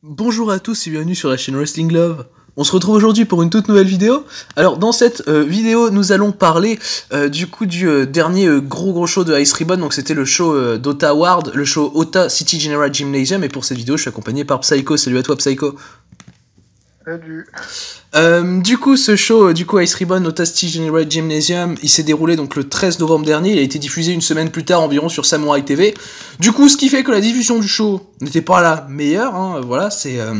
Bonjour à tous et bienvenue sur la chaîne Wrestling Love. On se retrouve aujourd'hui pour une toute nouvelle vidéo. Alors dans cette vidéo, nous allons parler du dernier gros show de Ice Ribbon. Donc c'était le show d'Ota Award, le show Ota City General Gymnasium. Et pour cette vidéo, je suis accompagné par Psycho. Salut à toi Psycho. Salut. Ce show, Ice Ribbon Ota City General Gymnasium, il s'est déroulé donc le 13 novembre dernier. Il a été diffusé une semaine plus tard environ sur Samurai TV. Du coup, ce qui fait que la diffusion du show n'était pas la meilleure. Hein, voilà, c'est à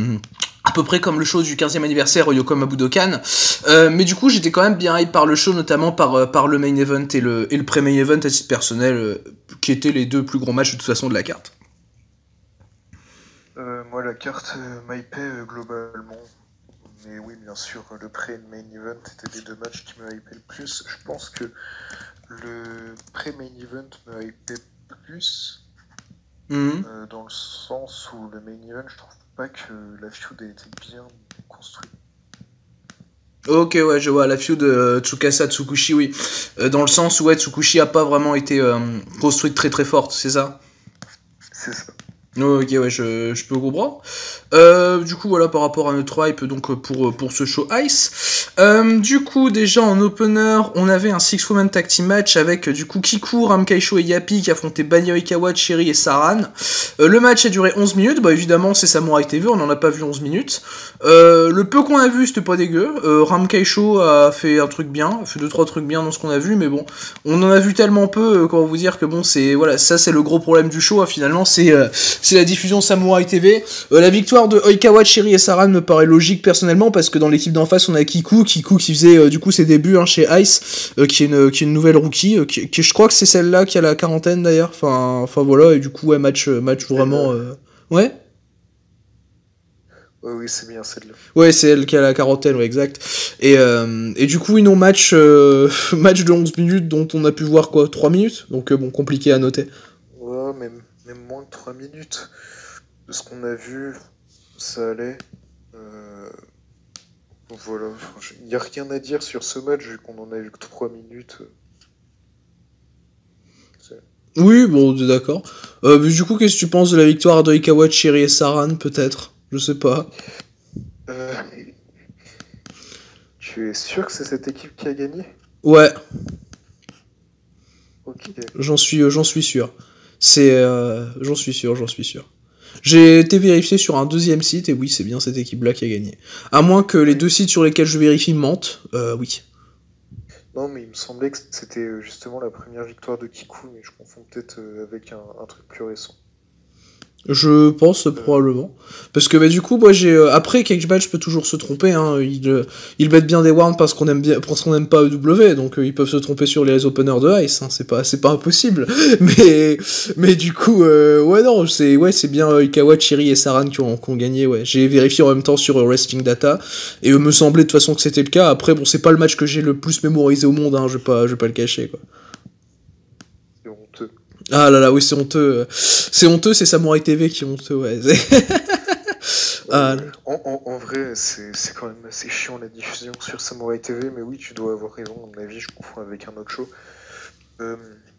peu près comme le show du 15e anniversaire Yokoma Budokan. Mais du coup, j'étais quand même bien hype par le show, notamment par le main event et le pré-main event à titre personnel, qui étaient les deux plus gros matchs de toute façon de la carte. Moi, la carte m'hypait globalement. Mais oui, bien sûr, le pré et le main event étaient les deux matchs qui me hypaient le plus. Je pense que le pré-main event me hypait plus, dans le sens où le main event, je trouve pas que la feud a été bien construite. Ok, ouais, je vois, la feud de Tsukasa Tsukushi, oui. Dans le sens où Tsukushi a pas vraiment été construite très très forte, c'est ça? C'est ça. Ok, ouais, je peux comprendre. Du coup, voilà, par rapport à notre hype, donc pour ce show Ice. Déjà en opener, on avait un six-woman tag team match avec Kiku, Ramkaisho et Yapi qui affrontaient Banya Oikawa, Cherry et Saran. Le match a duré 11 minutes, bah évidemment c'est Samurai TV, on en a pas vu 11 minutes. Le peu qu'on a vu, c'était pas dégueu. Ramkaisho a fait un truc bien, a fait 2-3 trucs bien dans ce qu'on a vu, mais bon, on en a vu tellement peu, comment vous dire que bon, c'est voilà, ça c'est le gros problème du show, hein, finalement, c'est la diffusion Samurai TV. La victoire de Oikawa, Cherry et Saran me paraît logique personnellement, parce que dans l'équipe d'en face, on a Kiku qui faisait ses débuts chez Ice, qui est une nouvelle rookie, qui je crois que c'est celle-là qui a la quarantaine d'ailleurs. Enfin voilà, et du coup, ouais, match vraiment. Ouais. Oui, c'est bien celle-là. Ouais, c'est elle qui a la quarantaine, ouais, exact. Et du coup, ils ont match de 11 minutes dont on a pu voir 3 minutes. Donc bon, compliqué à noter. Ouais, même moins de 3 minutes. De ce qu'on a vu, ça allait. Voilà, il n'y a rien à dire sur ce match vu qu'on en a vu que 3 minutes. Oui, bon, d'accord. Mais du coup, qu'est-ce que tu penses de la victoire de Oikawa, Cherry et Saran, peut-être? Je sais pas. Tu es sûr que c'est cette équipe qui a gagné? Ouais. Ok. J'en suis sûr. J'en suis sûr. J'ai été vérifié sur un deuxième site, et oui, c'est bien cette équipe-là qui a gagné. À moins que les deux sites sur lesquels je vérifie mentent, oui. Non, mais il me semblait que c'était justement la première victoire de Kiku, mais je confonds peut-être avec un truc plus récent. Je pense probablement. Parce que du coup, moi j'ai après Cage peut toujours se tromper. Hein, ils mettent bien des warns parce qu'on aime pas EW, donc ils peuvent se tromper sur les openers de Ice. Hein, c'est pas impossible. Mais du coup, ouais non, c'est bien Ikawa, Chiri et Saran qui ont gagné. Ouais, j'ai vérifié en même temps sur Wrestling Data et me semblait de toute façon que c'était le cas. Après bon, c'est pas le match que j'ai le plus mémorisé au monde. Hein, je vais pas le cacher quoi. C'est honteux. Ah là là, oui, c'est honteux. C'est honteux, c'est Samurai TV qui est honteux, ouais. En vrai, c'est quand même assez chiant la diffusion sur Samurai TV, mais oui, tu dois avoir raison, à mon avis, je confonds avec un autre show.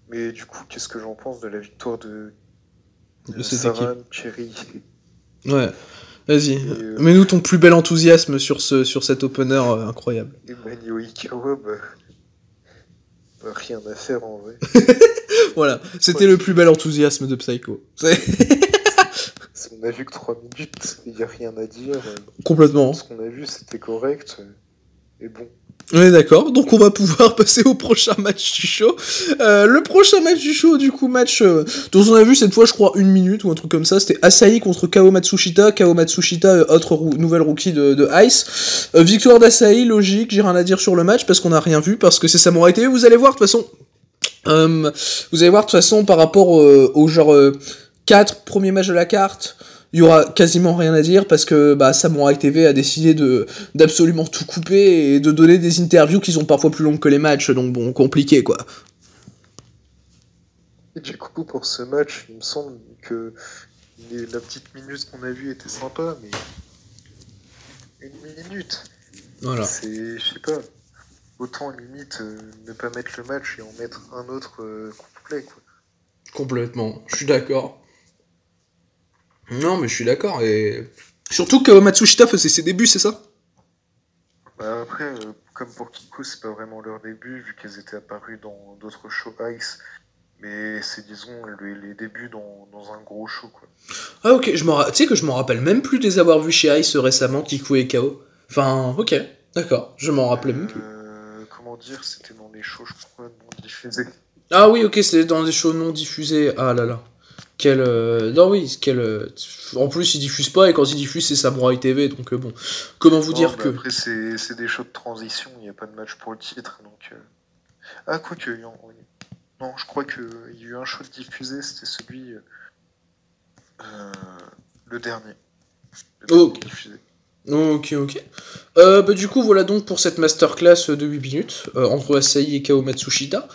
Mais du coup, qu'est-ce que j'en pense de la victoire de Saran, Cherry? Ouais, vas-y. Mets-nous ton plus bel enthousiasme sur cet opener incroyable. Et Banya Oikawa, rien à faire en vrai. Voilà, c'était le plus bel enthousiasme de Psycho. On a vu que 3 minutes, il n'y a rien à dire. Complètement. Ce qu'on a vu, c'était correct. Et bon. Ouais, d'accord, donc on va pouvoir passer au prochain match du show. Le prochain match du show, du coup, dont on a vu cette fois, je crois, 1 minute ou un truc comme ça, c'était Asahi contre Kao Matsushita. Kao Matsushita, nouvelle rookie de Ice. Victoire d'Asahi, logique, j'ai rien à dire sur le match parce qu'on a rien vu, parce que c'est Samurai TV, vous allez voir de toute façon. Par rapport au genre 4 premiers matchs de la carte, il y aura quasiment rien à dire parce que Samurai TV a décidé d'absolument tout couper et de donner des interviews qui sont parfois plus longues que les matchs, donc bon, compliqué quoi. Et du coup, pour ce match, il me semble que la petite minute qu'on a vue était sympa, mais 1 minute, voilà. C'est, je sais pas, autant limite ne pas mettre le match et en mettre un autre complet quoi. Complètement, je suis d'accord. Non mais je suis d'accord et Surtout que Matsushita faisait ses débuts, c'est ça? Bah, après, comme pour Kiko, c'est pas vraiment leur début, vu qu'elles étaient apparues dans d'autres shows Ice. Mais c'est, disons, les débuts dans un gros show, quoi. Ah ok, tu sais que je m'en rappelle même plus de les avoir vus chez Ice récemment, Kiku et Kao. Enfin, ok, d'accord, je m'en rappelais même plus. Comment dire, c'était dans les shows, je crois, non diffusés. Ah oui, ok, c'est dans des shows non diffusés. Ah là là. Quel. Non, oui, quel. En plus, ils diffusent pas, et quand ils diffusent, c'est Samurai TV, donc bon. Comment vous Non, dire mais que. après, c'est des shows de transition, il n'y a pas de match pour le titre, donc... Ah, quoique, non, je crois qu'il y a eu un show diffusé, c'était celui... le dernier. Le dernier Ok. diffusé. Ok, ok. Bah, du coup, voilà donc pour cette masterclass de 8 minutes entre Asahi et Kao Matsushita.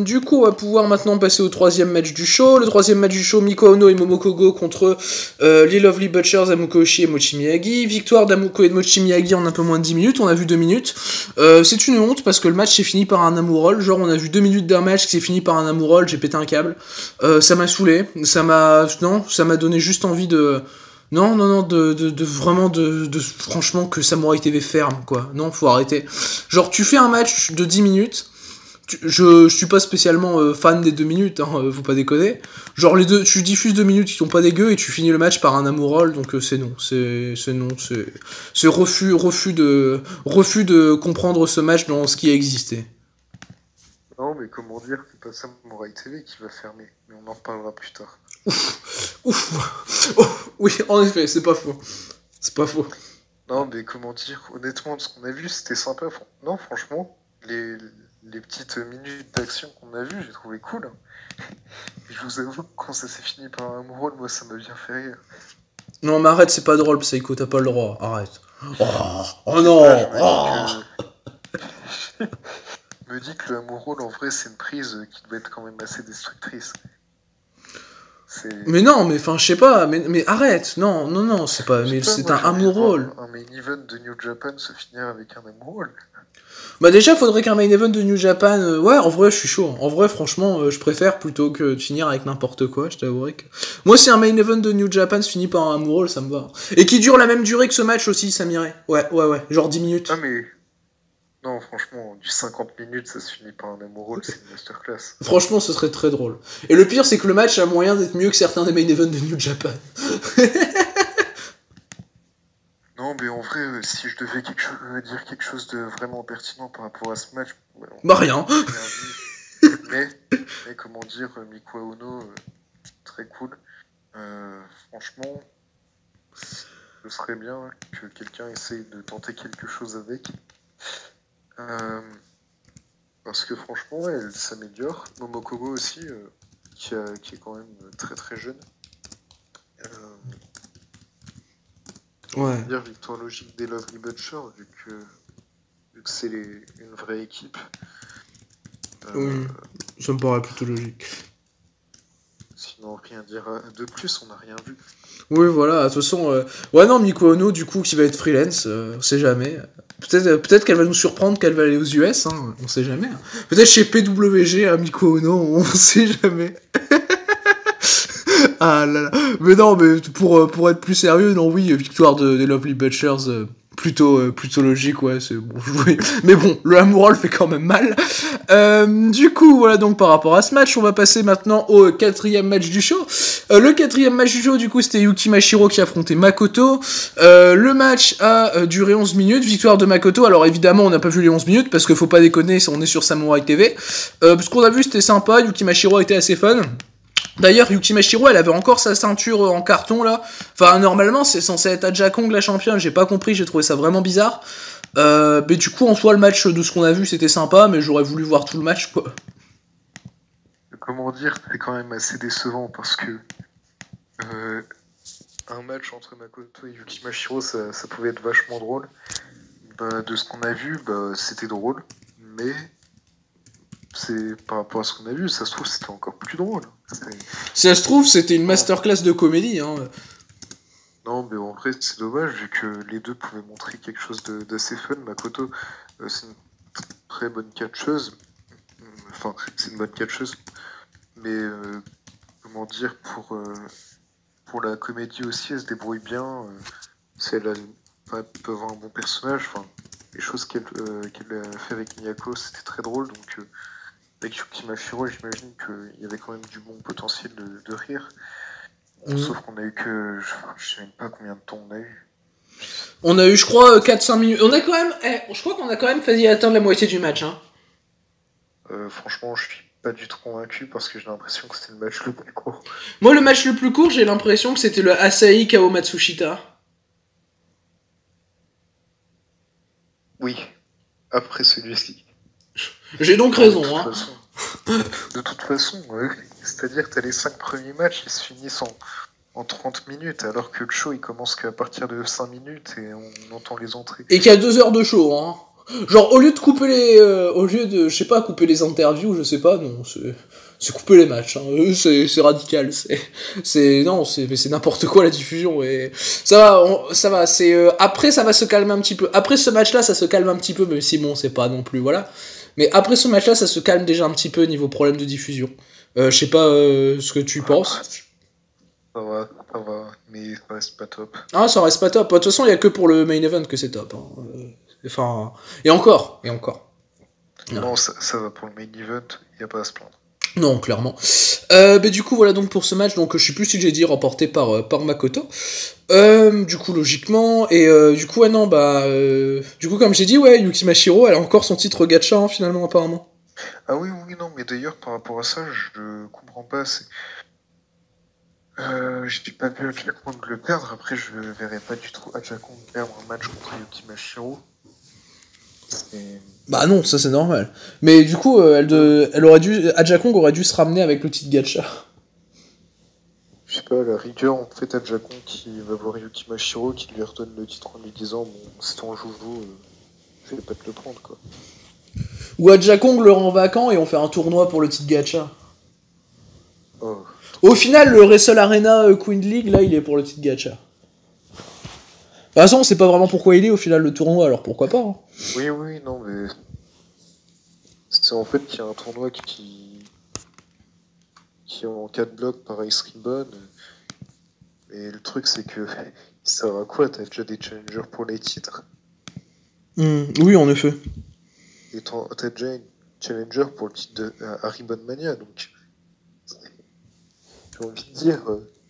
Du coup, on va pouvoir maintenant passer au troisième match du show. Le troisième match du show, Miko Ono et Momoko Go contre les Lovely Butchers, Amuko Oshii et Mochi Miyagi. Victoire d'Amuko et de Mochi Miyagi en un peu moins de 10 minutes. On a vu 2 minutes. C'est une honte parce que le match s'est fini par un amourol. Genre, on a vu 2 minutes d'un match qui s'est fini par un amourol. J'ai pété un câble. Ça m'a saoulé. Non, ça m'a donné juste envie de. Non, non, non, de vraiment franchement que Samurai TV ferme, quoi. Non, faut arrêter. Genre, tu fais un match de 10 minutes, je suis pas spécialement fan des 2 minutes, hein, faut pas déconner. Genre, tu diffuses 2 minutes qui sont pas dégueu et tu finis le match par un amourol, donc c'est non. C'est non, c'est refus de comprendre ce match dans ce qui a existé. Non, mais comment dire, c'est pas Samurai TV qui va fermer, mais on en reparlera plus tard. Ouf. Oh, oui, en effet, c'est pas faux. C'est pas faux. Non, mais comment dire, honnêtement, ce qu'on a vu, c'était sympa. Non, franchement, les petites minutes d'action qu'on a vues, j'ai trouvé cool. Hein. Et je vous avoue, quand ça s'est fini par un rôle, moi, ça m'a bien fait rire. Non, mais arrête, c'est pas drôle, Psycho, t'as pas le droit, arrête. Oh non. Je me dis que le amoureux, en vrai, c'est une prise qui doit être quand même assez destructrice. Mais non, mais enfin, je sais pas, mais arrête, non, non, non, c'est pas, mais c'est un amoureux. Un main event de New Japan se finir avec un amoureux. Bah déjà, faudrait qu'un main event de New Japan, ouais, en vrai, je suis chaud. En vrai, franchement, je préfère plutôt que de finir avec n'importe quoi, je t'avouerai que. Moi, si un main event de New Japan se finit par un amoureux, ça me va. Et qui dure la même durée que ce match aussi, ça m'irait. Ouais, genre 10 minutes. Ah mais... Non, franchement, du 50 minutes, ça se finit par un amoureux, c'est une masterclass. Franchement, ce serait très drôle. Et le pire, c'est que le match a moyen d'être mieux que certains des main events de New Japan. Non, mais en vrai, si je devais dire quelque chose de vraiment pertinent par rapport à ce match... Bah rien. mais comment dire, Miko Ono, très cool. Franchement, ce serait bien que quelqu'un essaye de tenter quelque chose avec. Parce que franchement, elle s'améliore. Momokogo aussi, qui est quand même très très jeune. Ouais. Dire victoire logique des Lovely Butchers, vu que c'est une vraie équipe. Oui, ça me paraît plutôt logique. Sinon, rien dire de plus, on n'a rien vu. Oui, voilà, de toute façon... Ouais, non, Miko Ono, du coup, qui va être freelance, on sait jamais. Peut-être qu'elle va nous surprendre, qu'elle va aller aux US, hein, on sait jamais. Peut-être chez PWG, à Miko Ono, on sait jamais. Ah là là. Mais non, mais pour être plus sérieux, non, oui, victoire des Lovely Butchers, plutôt logique, ouais, c'est bon joué. Mais bon, le amoureux fait quand même mal. Du coup, voilà donc par rapport à ce match, on va passer maintenant au quatrième match du show. Le quatrième match du show, du coup, c'était Yuki Mashiro qui affrontait Makoto. Le match a duré 11 minutes, victoire de Makoto. Alors évidemment, on n'a pas vu les 11 minutes, parce qu'il faut pas déconner, on est sur Samurai TV. Ce qu'on a vu, c'était sympa, Yuki Mashiro était assez fun. D'ailleurs, Yuki Mashiro, elle avait encore sa ceinture en carton, là. Enfin, normalement, c'est censé être Aja Kong, la championne. J'ai pas compris, j'ai trouvé ça vraiment bizarre. Mais du coup, en soi, le match de ce qu'on a vu, c'était sympa, mais j'aurais voulu voir tout le match, quoi. Comment dire, c'est quand même assez décevant, parce que un match entre Makoto et Yuki Mashiro, ça pouvait être vachement drôle. Bah, de ce qu'on a vu, bah, c'était drôle, mais... c'est par rapport à ce qu'on a vu, ça se trouve c'était encore plus drôle. Si ça se trouve, c'était une masterclass de comédie, hein. Non, mais en vrai, c'est dommage, vu que les deux pouvaient montrer quelque chose d'assez fun. Makoto, c'est une très bonne catcheuse. Enfin, c'est une bonne catcheuse. Mais, comment dire, pour la comédie aussi, elle se débrouille bien. Elle peut avoir un bon personnage. Enfin, les choses qu'elle a fait avec Miyako, c'était très drôle. Donc, avec Yuki Mashiro, j'imagine qu'il y avait quand même du bon potentiel de rire. Sauf qu'on a eu que. Je sais même pas combien de temps on a eu. On a eu, je crois, 4-5 minutes. On a quand même. Je crois qu'on a quand même failli atteindre la moitié du match. Hein. Franchement, je suis pas du tout convaincu parce que j'ai l'impression que c'était le match le plus court. Moi, le match le plus court, j'ai l'impression que c'était le Asahi KO Matsushita. Oui, après celui-ci. J'ai donc raison, hein. De toute façon, c'est-à-dire que t'as les 5 premiers matchs, ils se finissent en 30 minutes, alors que le show il commence qu'à partir de 5 minutes et on entend les entrées. Et qu'il y a 2 heures de show, hein. Genre, au lieu de couper les. Au lieu de, je sais pas, couper les interviews, je sais pas, non, c'est couper les matchs, hein. C'est radical, non, c'est n'importe quoi la diffusion, et ça va, après ça va se calmer un petit peu. Après ce match-là, ça se calme un petit peu, même si bon, c'est pas non plus, voilà. Mais après ce match-là, ça se calme déjà un petit peu niveau problème de diffusion. Je sais pas ce que tu penses. Ça va, mais ça reste pas top. Ah, ça reste pas top. De toute façon, il y a que pour le main event que c'est top. Hein. Enfin, et encore. Non, ça va pour le main event, il y a pas à se plaindre. Non, clairement. Du coup, voilà donc pour ce match, donc je sais plus si j'ai dit remporté par Makoto. Du coup, logiquement, et du coup, ouais, non, du coup, comme j'ai dit, ouais, Yuki Mashiro, elle a encore son titre gacha, hein, finalement, apparemment. Ah oui, non, mais d'ailleurs, par rapport à ça, je comprends pas. J'ai pas vu Aja Kong le perdre, après je verrais pas du tout Aja Kong perdre un match contre Yuki Mashiro. Bah non, ça c'est normal. Mais du coup, Aja Kong aurait dû se ramener avec le titre gacha. Je sais pas, à la rigueur, en fait, Aja Kong qui va voir Yuki Mashiro, qui lui redonne le titre en lui disant bon, c'est ton joujou, je vais pas te le prendre, quoi. Ou Aja Kong le rend vacant et on fait un tournoi pour le titre gacha. Oh. Au final, le Wrestle Arena Queen League, là, il est pour le titre gacha. De toute façon, on sait pas vraiment pourquoi il est au final le tournoi, alors pourquoi pas. Hein. Oui, non, mais. C'est en fait qu'il y a un tournoi qui est en 4 blocs par Ice Ribbon. Et le truc, c'est que. Ça sert à quoi? T'as déjà des challengers pour les titres. Oui, en effet. Et t'as déjà une challenger pour le titre de Ribbon Mania, donc. J'ai envie de dire,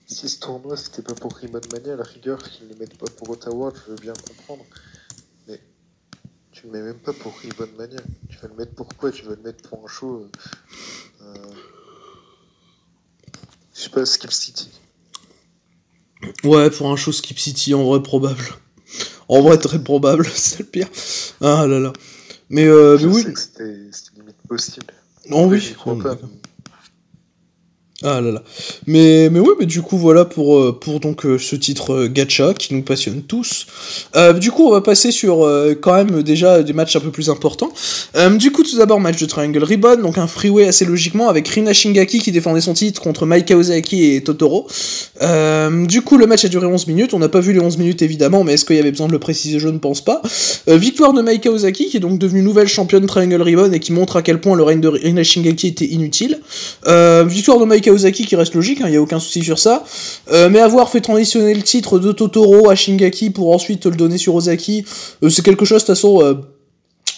si ce tournoi c'était pas pour Ribbon Mania, à la rigueur, qu'ils ne le mettent pas pour Ottawa, je veux bien comprendre. Mais tu le mets même pas pour Ribbon Mania. Tu vas le mettre pour quoi? Tu vas le mettre pour un show. Je sais pas, Skip City. Ouais, pour un show Skip City, en vrai, probable. En vrai, très probable, c'est le pire. Ah là là. Mais oui. Sais que c'était limite possible. Non, oui. J'y crois pas. Ah là là. Mais ouais, mais du coup, voilà pour donc ce titre gacha qui nous passionne tous. Du coup, on va passer sur quand même déjà des matchs un peu plus importants. Du coup, tout d'abord, match de Triangle Ribbon, donc un freeway assez logiquement avec Rina Shingaki qui défendait son titre contre Maika Ozaki et Totoro. Du coup, le match a duré 11 minutes. On n'a pas vu les 11 minutes évidemment, mais est-ce qu'il y avait besoin de le préciser? Je ne pense pas. Victoire de Maika Ozaki qui est donc devenue nouvelle championne Triangle Ribbon et qui montre à quel point le règne de Rina Shingaki était inutile. Victoire de Maika Ozaki qui reste logique, il n'y a aucun souci sur ça. Mais avoir fait transitionner le titre de Totoro à Shingaki pour ensuite le donner sur Ozaki, c'est quelque chose de toute façon...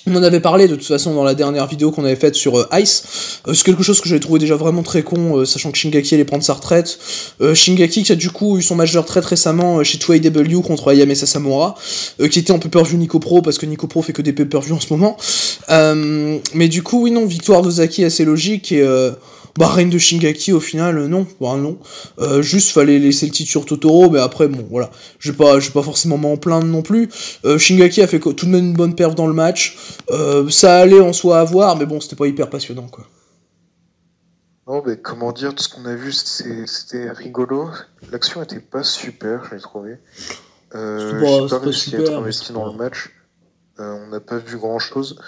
on en avait parlé de toute façon dans la dernière vidéo qu'on avait faite sur Ice. C'est quelque chose que j'avais trouvé déjà vraiment très con, sachant que Shingaki allait prendre sa retraite. Shingaki qui a du coup eu son match de retraite récemment chez 2AW contre Ayame Sasamura, qui était en pay-per-view Nico Pro, parce que Nico Pro fait que des pay-per-view en ce moment. Mais du coup, oui, non, victoire d'Ozaki assez logique, et règne de Shingaki au final, non. Juste fallait laisser le titre sur Totoro, mais après, bon, voilà. Je vais pas forcément m'en plaindre non plus. Shingaki a fait tout de même une bonne perf dans le match. Ça allait en soi à voir, mais bon, c'était pas hyper passionnant, quoi. Non, mais comment dire, tout ce qu'on a vu, c'était rigolo. L'action était pas super, je l'ai trouvé. J'ai pas réussi à être investi dans le match. On n'a pas vu grand-chose.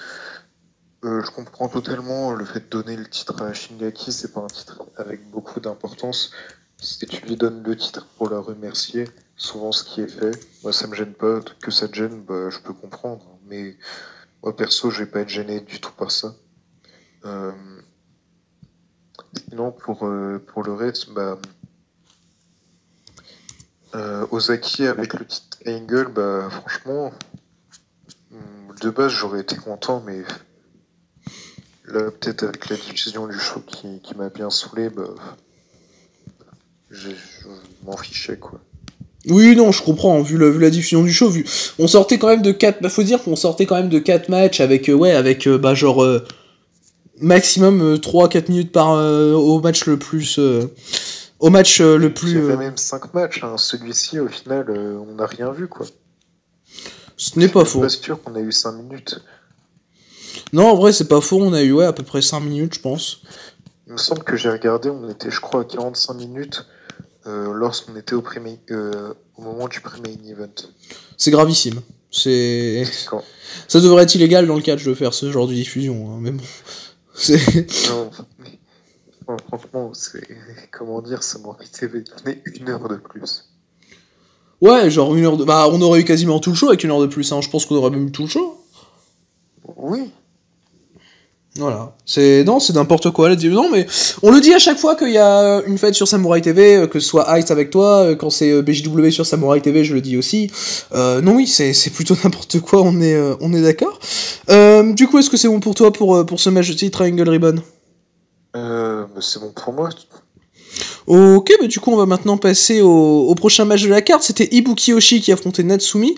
Je comprends totalement le fait de donner le titre à Shingaki, c'est pas un titre avec beaucoup d'importance. Si tu lui donnes le titre pour la remercier, souvent ce qui est fait, moi ça me gêne pas, que ça te gêne, je peux comprendre. Mais moi perso, je vais pas être gêné du tout par ça. Sinon, pour le reste, Ozaki avec le titre Angle, bah franchement, de base j'aurais été content, mais là peut-être avec la diffusion du show qui m'a bien saoulé, bah je m'en fichais quoi. Oui, non, je comprends, vu la diffusion du show, on sortait quand même de 4, bah faut dire qu'on sortait quand même de 4 matchs avec, genre, maximum 3-4 minutes au match le plus, le plus... Il y avait même 5 matchs, hein. Celui-ci au final, on n'a rien vu quoi. Ce n'est pas faux. Je suis pas sûr qu'on a eu 5 minutes. Non, en vrai, c'est pas faux, on a eu, à peu près 5 minutes, je pense. Il me semble que j'ai regardé, on était, je crois, à 45 minutes lorsqu'on était au moment du pré-main event. C'est gravissime. Ça devrait être illégal dans le catch de faire ce genre de diffusion, hein, mais bon. Non, franchement, comment dire, ça m'aurait été donné 1 heure de plus. Ouais, genre 1 heure de... Bah, on aurait eu quasiment tout le show avec 1 heure de plus, hein. Je pense qu'on aurait même eu tout le show. Oui. Voilà. C'est n'importe quoi, là. Non, mais on le dit à chaque fois qu'il y a une fête sur Samurai TV, que ce soit Ice avec toi, quand c'est BJW sur Samurai TV, je le dis aussi. Non, oui, c'est plutôt n'importe quoi, on est d'accord. Du coup, est-ce que c'est bon pour toi pour ce match de titre Triangle Ribbon? C'est bon pour moi. Ok, bah du coup on va maintenant passer au prochain match de la carte. C'était Ibuki Oshi qui affrontait Natsumi.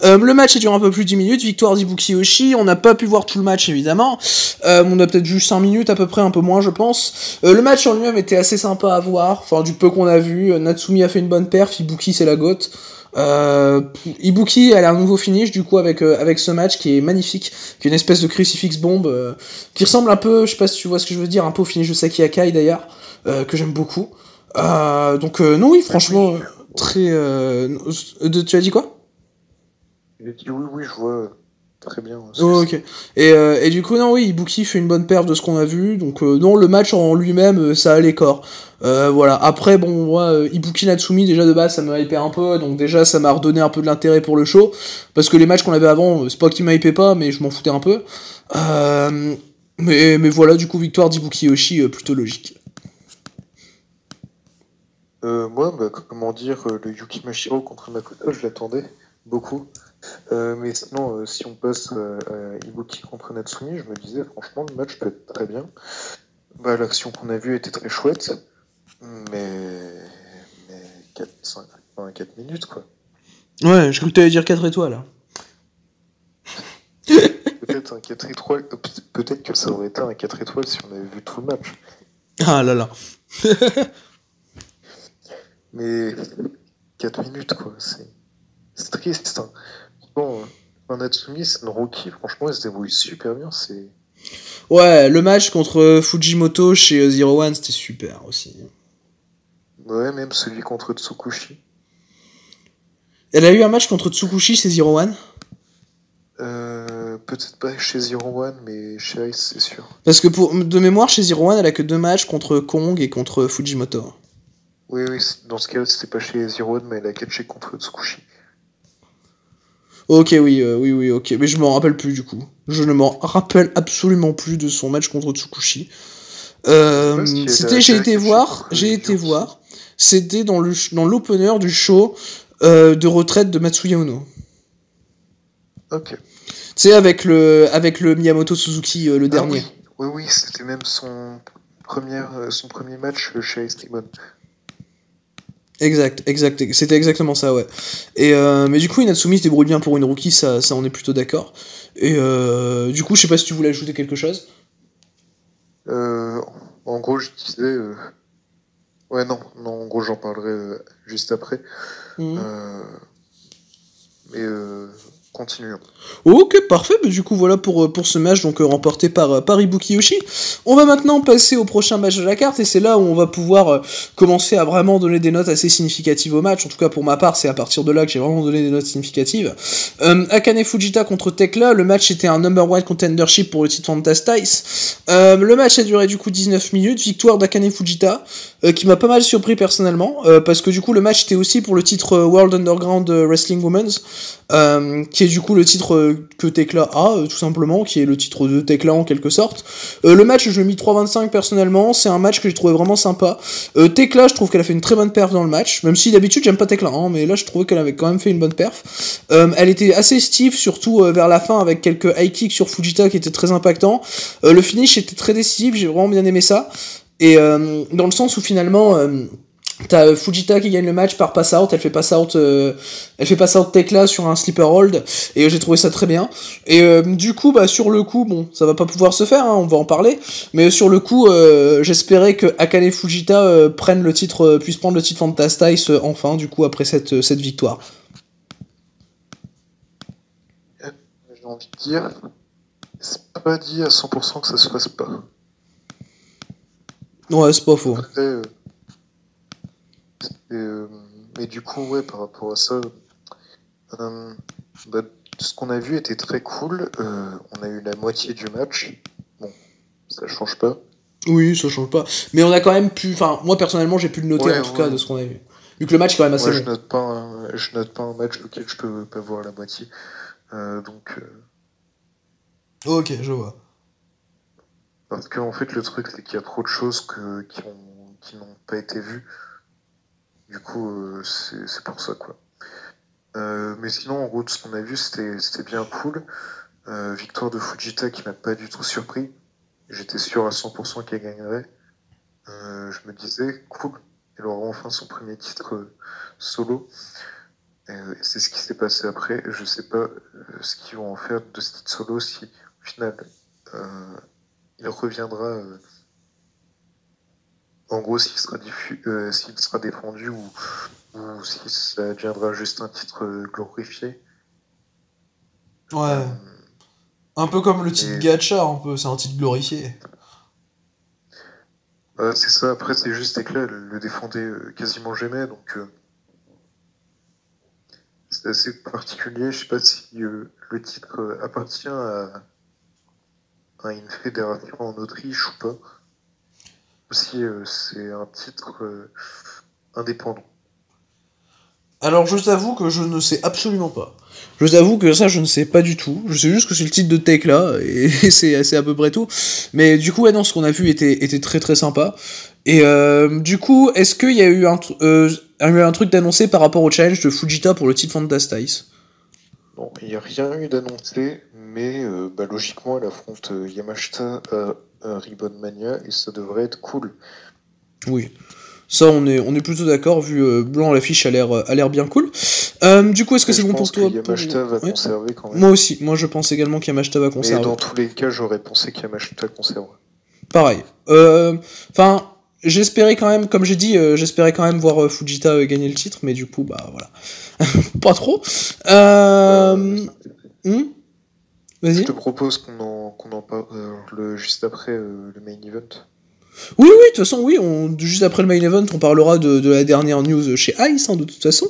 Le match a duré un peu plus de 10 minutes, victoire d'Ibuki Oshi. On n'a pas pu voir tout le match évidemment. On a peut-être vu 5 minutes à peu près, un peu moins je pense. Le match en lui-même était assez sympa à voir, enfin du peu qu'on a vu. Natsumi a fait une bonne perf, Ibuki c'est la gote. Ibuki elle a un nouveau finish du coup avec ce match qui est magnifique, qui est une espèce de crucifix bombe qui ressemble un peu, je sais pas si tu vois ce que je veux dire, un peu au finish de Saki Akai d'ailleurs, que j'aime beaucoup. Non, oui, franchement, très... tu as dit quoi? J'ai dit oui, je vois très bien. Oh, ok. Et du coup, non, oui, Ibuki fait une bonne perf de ce qu'on a vu, donc non, le match en lui-même, ça allait corps. Voilà, après, bon, moi, Ibuki Natsumi, déjà de base, ça me hypait un peu, donc déjà, ça m'a redonné un peu de l'intérêt pour le show, parce que les matchs qu'on avait avant, c'est pas qu'ils m'hypaient pas, mais je m'en foutais un peu. Mais voilà, du coup, victoire d'Ibuki Oshi, plutôt logique. Moi, comment dire, le Yuki Mashiro contre Makoto, je l'attendais beaucoup. Mais sinon, si on passe à Ibuki contre Natsumi, je me disais, franchement, le match peut être très bien. L'action qu'on a vue était très chouette, mais 4 minutes, quoi. Ouais, je crois que t'allais dire 4 étoiles. Hein. Peut-être un 4 étoiles, peut-être que ça aurait été un 4 étoiles si on avait vu tout le match. Ah là là. Mais 4 minutes, quoi, c'est triste. Hein. Bon, Natsumi, c'est une rookie, franchement, il se débrouille super bien. Ouais, le match contre Fujimoto chez Zero One, c'était super aussi. Ouais, même celui contre Tsukushi. Elle a eu un match contre Tsukushi chez Zero One? Peut-être pas chez Zero One, mais chez Ice, c'est sûr. Parce que de mémoire, chez Zero One, elle a que 2 matchs contre Kong et contre Fujimoto. Oui, dans ce cas, c'était pas chez Zero One, mais elle a catché contre Tsukushi. Ok, oui, ok. Mais je m'en rappelle plus, du coup. Je ne m'en rappelle absolument plus de son match contre Tsukushi. J'ai été voir. C'était dans l'opener du show de retraite de Matsuya Ono. Ok. Tu sais, avec le Miyamoto Suzuki, le dernier. Oui, c'était même son premier match chez Ice Demon. Exact, c'était exactement ça, ouais. Mais du coup, Inatsumi se débrouille bien pour une rookie, ça on est plutôt d'accord. Et du coup, je sais pas si tu voulais ajouter quelque chose. En gros, je disais... Ouais, non, en gros, j'en parlerai juste après. Mais continuons. Ok, parfait, mais du coup voilà pour ce match donc remporté par Ibuki Oshi. On va maintenant passer au prochain match de la carte et c'est là où on va pouvoir commencer à vraiment donner des notes assez significatives au match. En tout cas pour ma part c'est à partir de là que j'ai vraiment donné des notes significatives. Akane Fujita contre Tekla, le match était un number 1 contendership pour le titre Fantastice. Le match a duré du coup 19 minutes, victoire d'Akane Fujita qui m'a pas mal surpris personnellement parce que du coup le match était aussi pour le titre World Underground Wrestling Women's qui est est du coup le titre que Tekla a, tout simplement, qui est le titre de Tekla en quelque sorte. Le match, je lui ai mis 3,25 personnellement, c'est un match que j'ai trouvé vraiment sympa. Tekla, je trouve qu'elle a fait une très bonne perf dans le match, même si d'habitude j'aime pas Tekla, hein, mais là je trouvais qu'elle avait quand même fait une bonne perf. Elle était assez stiff, surtout vers la fin, avec quelques high kicks sur Fujita qui étaient très impactants. Le finish était très décisif, j'ai vraiment bien aimé ça. Et dans le sens où finalement... t'as Fujita qui gagne le match par pass out, elle fait pass out Tekla sur un sleeper hold, et j'ai trouvé ça très bien. Et du coup, bah sur le coup, bon, ça va pas pouvoir se faire, hein, on va en parler, mais sur le coup, j'espérais que Akane Fujita prenne le titre, puisse prendre le titre Fantastice enfin, du coup, après cette victoire. J'ai envie de dire, c'est pas dit à 100% que ça se fasse pas. Ouais, c'est pas faux. Après, mais du coup, ouais, par rapport à ça, bah, ce qu'on a vu était très cool. On a eu la moitié du match. Bon, ça change pas. Oui, ça change pas. Mais on a quand même pu... Enfin, moi, personnellement, j'ai pu le noter, en tout cas, de ce qu'on a vu. Vu que le match est quand même assez Moi, bon. je note pas un match auquel je peux pas voir la moitié. Ok, je vois. Parce qu'en fait, le truc, c'est qu'il y a trop de choses qui n'ont pas été vues. Du coup, c'est pour ça, quoi. Mais sinon, en gros, ce qu'on a vu, c'était bien cool. Victoire de Fujita qui m'a pas du tout surpris. J'étais sûr à 100% qu'elle gagnerait. Je me disais, cool, elle aura enfin son premier titre solo. C'est ce qui s'est passé après. Je sais pas ce qu'ils vont en faire de ce titre solo si, au final, il reviendra. En gros, s'il sera défendu ou si ça deviendra juste un titre glorifié. Ouais. Un peu comme le titre Gacha, un peu, c'est un titre glorifié. C'est ça, après c'est juste que là, elle le défendait quasiment jamais, donc c'est assez particulier. Je sais pas si le titre appartient à une fédération en Autriche ou pas, ou si c'est un titre indépendant. Alors je t'avoue que je ne sais absolument pas. Je t'avoue que ça je ne sais pas du tout. Je sais juste que c'est le titre de Tekla et c'est à peu près tout. Mais du coup ouais non, ce qu'on a vu était très très sympa. Et du coup est-ce qu'il y a eu un truc d'annoncé par rapport au challenge de Fujita pour le titre Fantastice? Non, il n'y a rien eu d'annoncé, mais logiquement elle affronte Yamashita à Ribbon Mania et ça devrait être cool. Oui. Ça, on est plutôt d'accord, vu blanc, l'affiche a l'air bien cool. Du coup, est-ce que c'est bon pour toi? Je pense que Yamashita va conserver quand même. Moi aussi, moi je pense également qu'Yamashita va conserver. Mais dans tous les cas, j'aurais pensé qu'Yamashita conserverait. Pareil. Enfin, j'espérais quand même, comme j'ai dit, j'espérais quand même voir Fujita gagner le titre, mais du coup, bah voilà. Pas trop. Vas-y. Je te propose qu'on en parle juste après le main event. Oui, de toute façon, oui, juste après le main event, on parlera de la dernière news chez Ice, hein, de toute façon.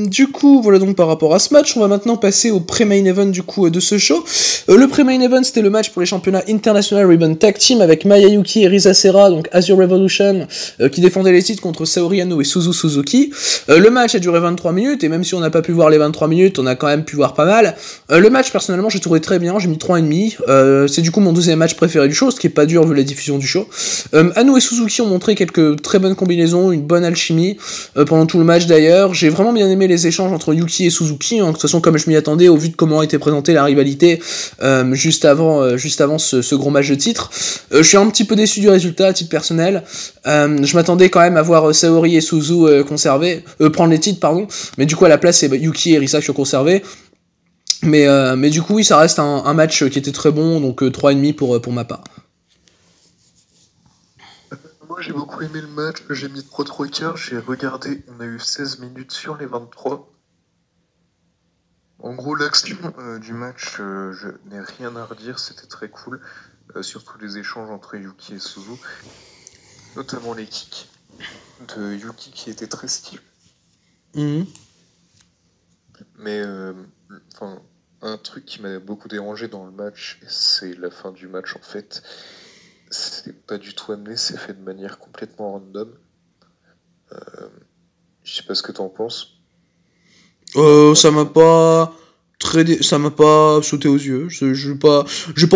Du coup, voilà donc par rapport à ce match, on va maintenant passer au pré-main event du coup de ce show. Le pré-main event, c'était le match pour les championnats International Ribbon Tag Team avec Maya Yuki et Risa Serra, donc Azure Revolution, qui défendaient les titres contre Saori Anou et Suzu Suzuki. Le match a duré 23 minutes, et même si on n'a pas pu voir les 23 minutes, on a quand même pu voir pas mal. Le match, personnellement, j'ai trouvé très bien, j'ai mis 3,5. C'est du coup mon deuxième match préféré du show, ce qui est pas dur vu la diffusion du show. Anou et Suzuki ont montré quelques très bonnes combinaisons, une bonne alchimie pendant tout le match d'ailleurs. J'ai vraiment bien aimé les échanges entre Yuki et Suzuki, hein, de toute façon comme je m'y attendais au vu de comment était présentée la rivalité juste avant ce gros match de titre. Je suis un petit peu déçu du résultat à titre personnel. Je m'attendais quand même à voir Saori et Suzu prendre les titres, pardon, mais du coup à la place c'est Yuki et Risa qui ont conservé. Mais du coup oui, ça reste un match qui était très bon, donc 3,5 pour ma part. Moi j'ai beaucoup aimé le match, j'ai mis 3 quarts, j'ai regardé, on a eu 16 minutes sur les 23. En gros l'action du match, je n'ai rien à redire, c'était très cool, surtout les échanges entre Yuki et Suzu, notamment les kicks de Yuki qui étaient très stylés. Mais un truc qui m'a beaucoup dérangé dans le match, c'est la fin du match en fait. C'est pas du tout amené, c'est fait de manière complètement random. Je sais pas ce que t'en penses. Ça m'a pas... Ça m'a pas sauté aux yeux. J'ai pas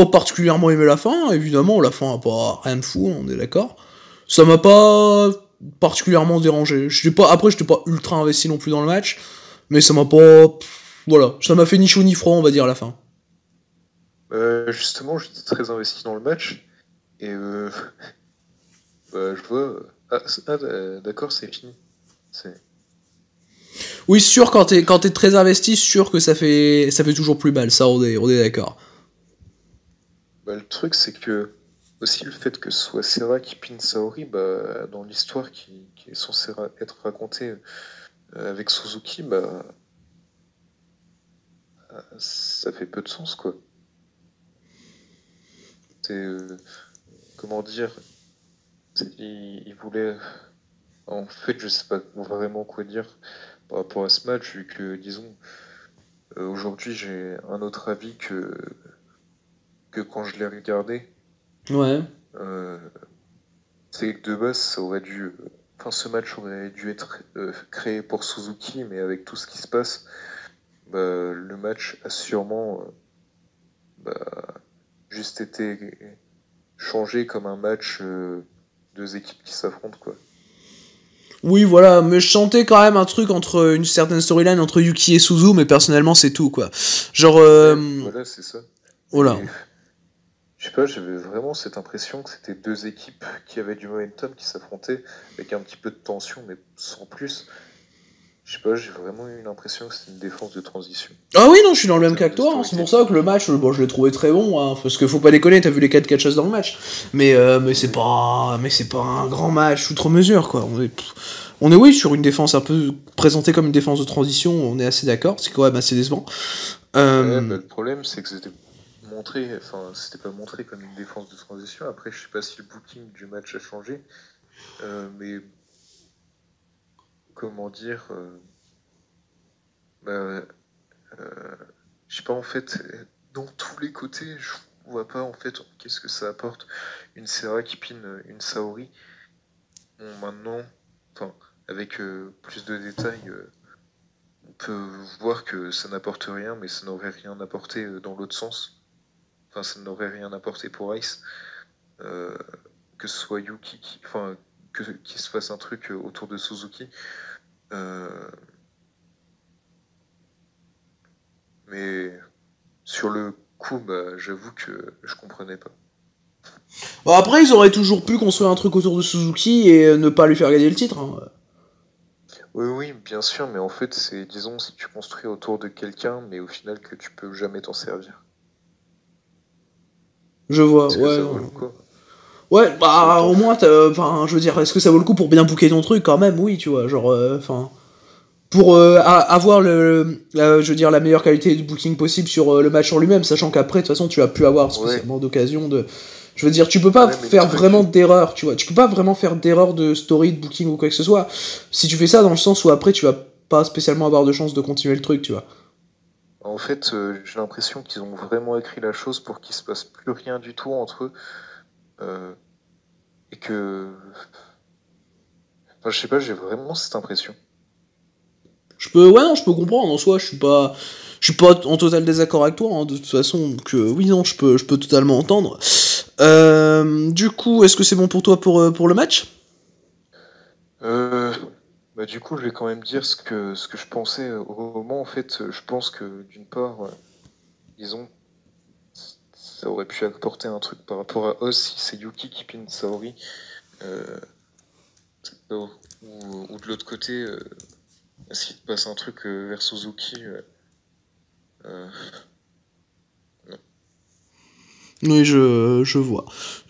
particulièrement aimé la fin. Évidemment, la fin a pas rien de fou, on est d'accord. Ça m'a pas particulièrement dérangé. Après, j'étais pas ultra investi non plus dans le match, mais ça m'a pas. Voilà, ça m'a fait ni chaud ni froid, on va dire, à la fin. Justement, j'étais très investi dans le match et je vois. D'accord, c'est fini. Oui, sûr, quand t'es très investi, sûr que ça fait toujours plus mal, ça, on est d'accord. Le truc, c'est que aussi le fait que ce soit Serra qui pine Saori, dans l'histoire qui est censée être racontée avec Suzuki, ça fait peu de sens, quoi. C'est comment dire, il voulait. En fait, je sais pas vraiment quoi dire par rapport à ce match, vu que, disons, aujourd'hui j'ai un autre avis que quand je l'ai regardé. Ouais. C'est que de base, ça aurait dû. Enfin, ce match aurait dû être créé pour Suzuki, mais avec tout ce qui se passe, le match a sûrement juste été changé comme un match deux équipes qui s'affrontent, quoi. Oui, voilà, mais je sentais quand même un truc entre une certaine storyline entre Yuki et Suzu, mais personnellement, c'est tout, quoi. Genre. Voilà, c'est ça. Voilà. Je sais pas, j'avais vraiment cette impression que c'était deux équipes qui avaient du momentum, qui s'affrontaient avec un petit peu de tension, mais sans plus. Je sais pas, j'ai vraiment eu l'impression que c'était une défense de transition. Ah oui, non, je suis dans le même cas que toi, hein. C'est pour ça que le match, bon, je l'ai trouvé très bon, hein, parce que faut pas déconner, t'as vu les 4 catcheuses dans le match. Mais c'est pas un grand match outre mesure, quoi. On est oui sur une défense un peu présentée comme une défense de transition, on est assez d'accord, c'est quand même assez décevant. Le problème, c'est que c'était pas montré comme une défense de transition. Après, je sais pas si le booking du match a changé, mais comment dire, je sais pas, en fait, dans tous les côtés, je vois pas en fait qu'est-ce que ça apporte une Serra qui pine une Saori. Bon, maintenant, avec plus de détails, on peut voir que ça n'apporte rien, mais ça n'aurait rien apporté dans l'autre sens. Enfin, ça n'aurait rien apporté pour Ice. Que ce soit Yuki qu'il se fasse un truc autour de Suzuki. Mais sur le coup, j'avoue que je comprenais pas. Bon, après, ils auraient toujours pu construire un truc autour de Suzuki et ne pas lui faire gagner le titre. Hein. Oui, bien sûr, mais en fait, c'est, disons, si tu construis autour de quelqu'un, mais au final que tu peux jamais t'en servir. Je vois, Est-ce ouais. que ça vaut le coup ? Ouais, au moins, je veux dire, est-ce que ça vaut le coup pour bien booker ton truc quand même ? Oui, tu vois, genre, pour avoir je veux dire, la meilleure qualité de booking possible sur le match en lui-même, sachant qu'après, de toute façon, tu vas plus avoir spécialement d'occasion de... Je veux dire, tu peux pas faire vraiment d'erreur, tu vois. Tu peux pas vraiment faire d'erreur de story, de booking ou quoi que ce soit. Si tu fais ça dans le sens où après, tu vas pas spécialement avoir de chance de continuer le truc, tu vois. En fait, j'ai l'impression qu'ils ont vraiment écrit la chose pour qu'il se passe plus rien du tout entre eux. Et que... Enfin, je sais pas, j'ai vraiment cette impression. Je peux comprendre, en soi, je suis pas en total désaccord avec toi, hein, de toute façon, donc oui, non, je peux totalement entendre. Du coup, est-ce que c'est bon pour toi pour le match ? Du coup, je vais quand même dire ce que je pensais au moment. En fait, je pense que d'une part, disons, ça aurait pu apporter un truc par rapport à Oz si c'est Yuki qui pine Saori. Ou de l'autre côté, s'il passe un truc vers Suzuki. Non. Oui, je vois.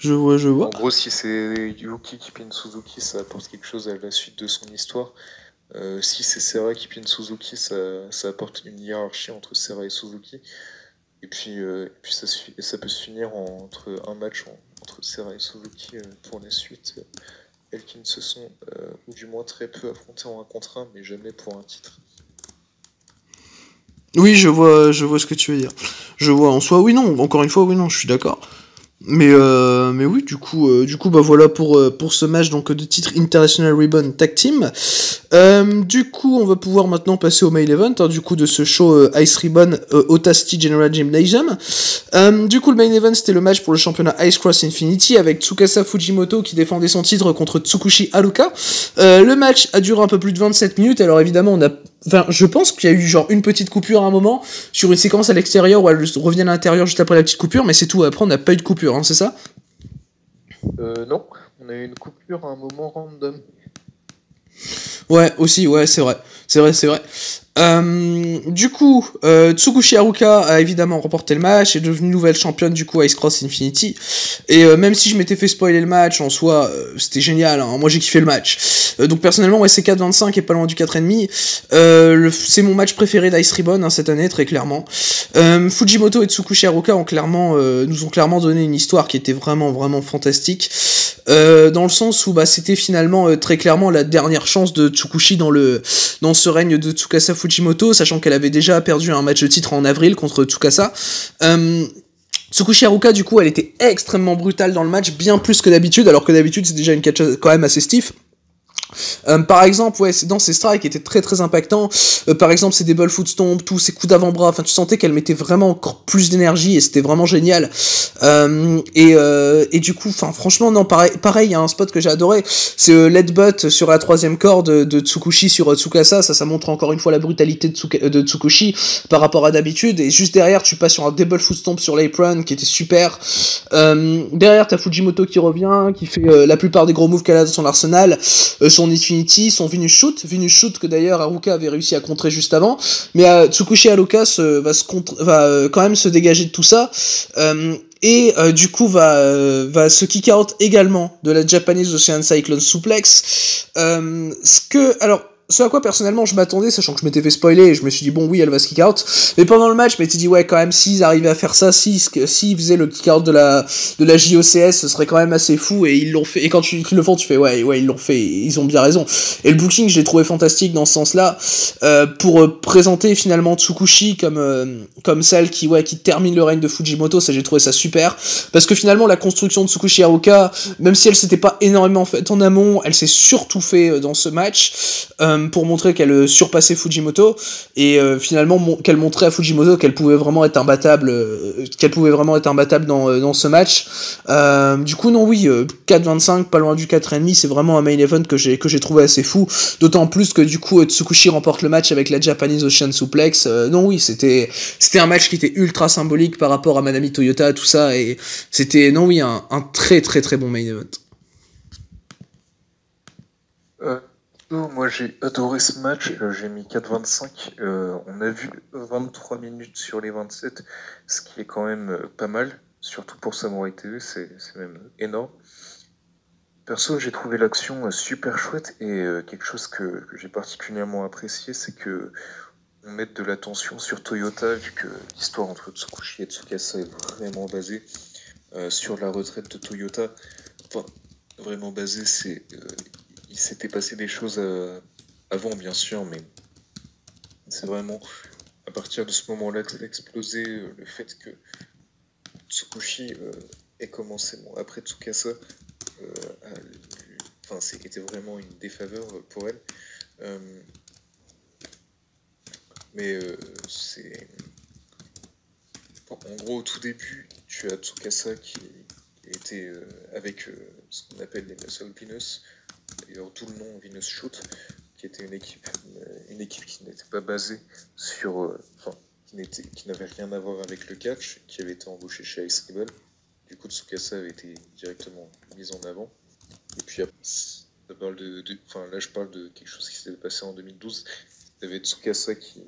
En gros, si c'est Yuki qui pine Suzuki, ça apporte quelque chose à la suite de son histoire. Si c'est Serra qui pine Suzuki, ça apporte une hiérarchie entre Serra et Suzuki. Et puis ça peut se finir entre un match entre Serra et Suzuki pour la suite. Elles qui ne se sont, ou du moins très peu, affrontées en 1 contre 1, mais jamais pour un titre. Oui, je vois ce que tu veux dire. Je vois en soi, oui, non, encore une fois, oui, non, je suis d'accord. Mais oui, du coup, bah voilà pour ce match donc de titre International Ribbon Tag Team. Du coup, on va pouvoir maintenant passer au main event, hein, du coup de ce show Ice Ribbon Otasti General Gymnasium. Du coup, le main event c'était le match pour le championnat Ice Cross Infinity avec Tsukasa Fujimoto qui défendait son titre contre Tsukushi Haruka. Le match a duré un peu plus de 27 minutes. Alors évidemment, je pense qu'il y a eu genre une petite coupure à un moment sur une séquence à l'extérieur où elle revient à l'intérieur juste après la petite coupure, mais c'est tout. Après, on n'a pas eu de coupure, hein, c'est ça ? Non, on a eu une coupure à un moment random. Ouais, aussi, ouais, c'est vrai. Du coup, Tsukushi Haruka a évidemment remporté le match, est devenue nouvelle championne du coup Ice Cross Infinity. Et même si je m'étais fait spoiler le match, en soi, c'était génial, hein, moi j'ai kiffé le match. Donc personnellement, ouais, c'est 4-25 et pas loin du 4,5. C'est mon match préféré d'Ice Ribbon hein, cette année, très clairement. Fujimoto et Tsukushi Haruka nous ont clairement donné une histoire qui était vraiment, vraiment fantastique. Dans le sens où bah, c'était finalement très clairement la dernière chance de Tsukushi dans ce règne de Tsukasa Fujimoto, sachant qu'elle avait déjà perdu un match de titre en avril contre Tsukasa. Tsukushi Haruka, du coup, elle était extrêmement brutale dans le match, bien plus que d'habitude, alors que d'habitude c'est déjà une catcheuse quand même assez stiff. Par exemple, ouais, dans ses strikes étaient très très impactants. Par exemple, ses double foot stomp, tous ses coups d'avant-bras. Enfin, tu sentais qu'elle mettait vraiment encore plus d'énergie et c'était vraiment génial. Et du coup, enfin, franchement, non, pareil, il y a un spot que j'ai adoré. C'est l'headbutt sur la troisième corde de Tsukushi sur Tsukasa. Ça montre encore une fois la brutalité de Tsukushi par rapport à d'habitude. Et juste derrière, tu passes sur un double foot stomp sur l'apron qui était super. Derrière, t'as Fujimoto qui revient, qui fait la plupart des gros moves qu'elle a dans son arsenal. Son Infinity, son Venus Shoot que d'ailleurs Haruka avait réussi à contrer juste avant, mais Tsukushi Haruka va quand même se dégager de tout ça, et du coup va se kick out également de la Japanese Ocean Cyclone Suplex, ce à quoi personnellement je m'attendais, sachant que je m'étais fait spoiler et je me suis dit bon oui elle va se kick out, mais pendant le match je m'étais dit ouais quand même s'ils arrivaient à faire ça, s'ils faisaient le kick out de la JOCS ce serait quand même assez fou, et ils l'ont fait, et quand ils le font tu fais ouais ils l'ont fait, ils ont bien raison, et le booking je l'ai trouvé fantastique dans ce sens là, pour présenter finalement Tsukushi comme celle qui termine le règne de Fujimoto. Ça j'ai trouvé ça super, parce que finalement la construction de Tsukushi Haruka, même si elle s'était pas énormément faite en amont, elle s'est surtout fait dans ce match, pour montrer qu'elle surpassait Fujimoto, et finalement qu'elle montrait à Fujimoto qu'elle pouvait vraiment être imbattable, dans ce match. Du coup non oui, 4,25 pas loin du 4,5, c'est vraiment un main event que j'ai trouvé assez fou, d'autant plus que du coup Tsukushi remporte le match avec la Japanese Ocean Suplex. Non oui, c'était un match qui était ultra symbolique par rapport à Manami Toyota, tout ça, et c'était non oui un très très très bon main event. Moi j'ai adoré ce match, j'ai mis 4,25. On a vu 23 minutes sur les 27, ce qui est quand même pas mal, surtout pour Samurai TV, c'est même énorme. Perso, j'ai trouvé l'action super chouette, et quelque chose que j'ai particulièrement apprécié, c'est que on mette de l'attention sur Toyota, vu que l'histoire entre Tsukushi et Tsukasa est vraiment basée sur la retraite de Toyota. Enfin, vraiment basée, il s'était passé des choses avant, bien sûr, mais c'est vraiment à partir de ce moment-là que ça a explosé, le fait que Tsukushi ait commencé, après Tsukasa, c'était vraiment une défaveur pour elle. Mais c'est... En gros, au tout début, tu as Tsukasa qui était avec ce qu'on appelle les Muscle Venus, d'ailleurs tout le nom Venus Shoot, qui était une équipe qui n'était pas basée sur... qui n'avait rien à voir avec le catch, qui avait été embauché chez Ice Ribbon. Du coup, Tsukasa avait été directement mise en avant. Et puis après, là je parle de quelque chose qui s'est passé en 2012. Il y avait Tsukasa qui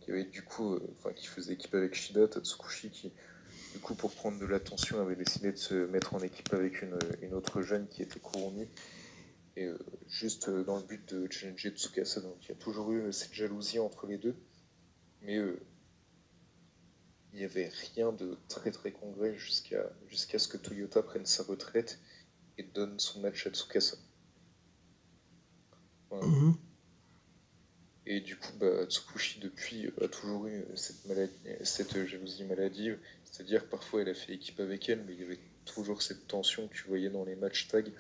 avait du coup, qui faisait équipe avec Shida, Tsukushi qui, du coup, pour prendre de l'attention, avait décidé de se mettre en équipe avec une autre jeune qui était Kurumi. Et juste dans le but de challenger Tsukasa. Donc il y a toujours eu cette jalousie entre les deux. Mais il n'y avait rien de très très concret jusqu'à ce que Toyota prenne sa retraite et donne son match à Tsukasa. Voilà. Mm-hmm. Et du coup, Tsukushi, depuis, a toujours eu cette jalousie maladive. C'est-à-dire, parfois, elle a fait équipe avec elle, mais il y avait toujours cette tension que tu voyais dans les matchs tag,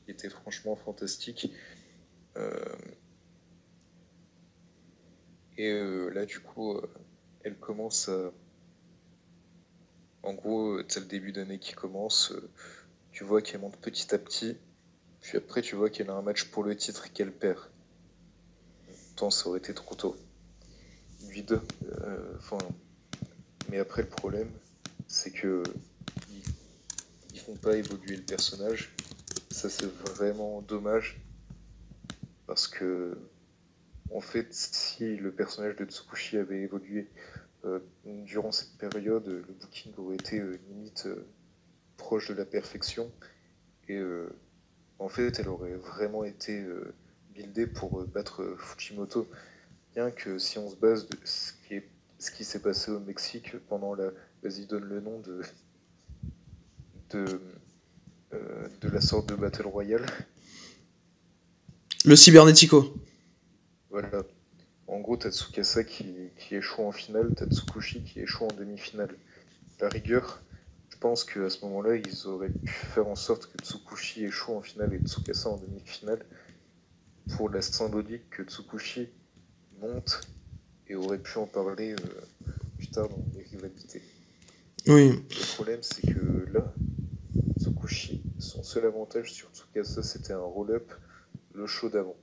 qui était franchement fantastique. Là, du coup, elle commence à... En gros, c'est le début d'année qui commence. Tu vois qu'elle monte petit à petit. Puis après, tu vois qu'elle a un match pour le titre et qu'elle perd. Pourtant, ça aurait été trop tôt. Mais après, le problème, c'est que ils font pas évoluer le personnage. Ça, c'est vraiment dommage. Parce que, en fait, si le personnage de Tsukushi avait évolué durant cette période, le booking aurait été limite proche de la perfection. Et en fait, elle aurait vraiment été buildée pour battre Fujimoto. Bien que si on se base de ce qui s'est passé au Mexique pendant la... Vas-y, donne le nom de, de la sorte de Battle Royale. Le Cybernetico. Voilà. En gros, t'as Tsukasa qui échoue en finale, t'as Tsukushi qui échoue en demi-finale. La rigueur, je pense qu'à ce moment-là, ils auraient pu faire en sorte que Tsukushi échoue en finale et Tsukasa en demi-finale pour la symbolique que Tsukushi monte et aurait pu en parler plus tard dans les rivalités. Oui. Le problème, c'est que là, Tsukushi, son seul avantage sur Tsukasa, c'était un roll-up, le show d'avant.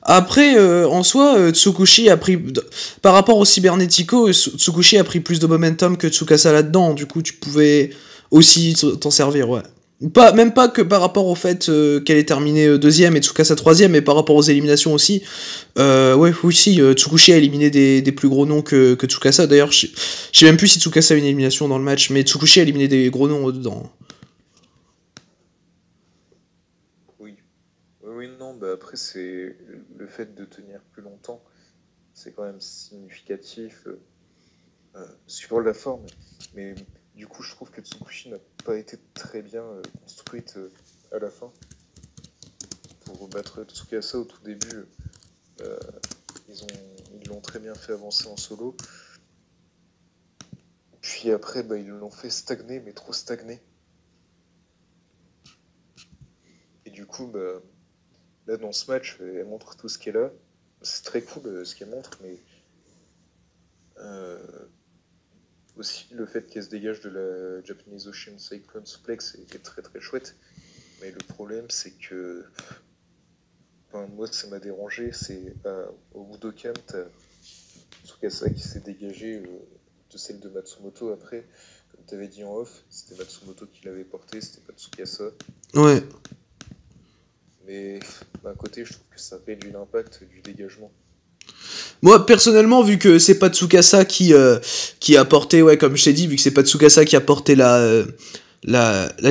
Après, en soi, Tsukushi a pris... Par rapport au Cybernetico, Tsukushi a pris plus de momentum que Tsukasa là-dedans. Du coup, tu pouvais aussi t'en servir, ouais. Même pas que par rapport au fait qu'elle est terminée deuxième et Tsukasa troisième, mais par rapport aux éliminations aussi. Ouais, oui, si, Tsukushi a éliminé des plus gros noms que Tsukasa. D'ailleurs, je sais même plus si Tsukasa a une élimination dans le match, mais Tsukushi a éliminé des gros noms dedans. Oui, non, bah après, c'est le fait de tenir plus longtemps, c'est quand même significatif sur la forme. Mais du coup, je trouve que Tsukushi n'a pas été très bien construite à la fin. Pour battre Tsukasa au tout début, ils l'ont très bien fait avancer en solo. Puis après, ils l'ont fait stagner, mais trop stagner. Et du coup, là, dans ce match, elle montre tout ce qu'elle a. C'est très cool ce qu'elle montre, mais aussi le fait qu'elle se dégage de la Japanese Ocean Cyclone Suplex est très très chouette. Mais le problème, c'est que moi, ça m'a dérangé. C'est au Budokan, t'as Tsukasa qui s'est dégagé de celle de Matsumoto après. Comme tu avais dit en off, c'était Matsumoto qui l'avait porté, c'était pas Tsukasa. Ouais. Mais d'un côté, je trouve que ça réduit l'impact du dégagement. Moi, personnellement, vu que c'est pas Tsukasa qui a porté, ouais, comme je t'ai dit, vu que c'est pas Tsukasa qui a porté la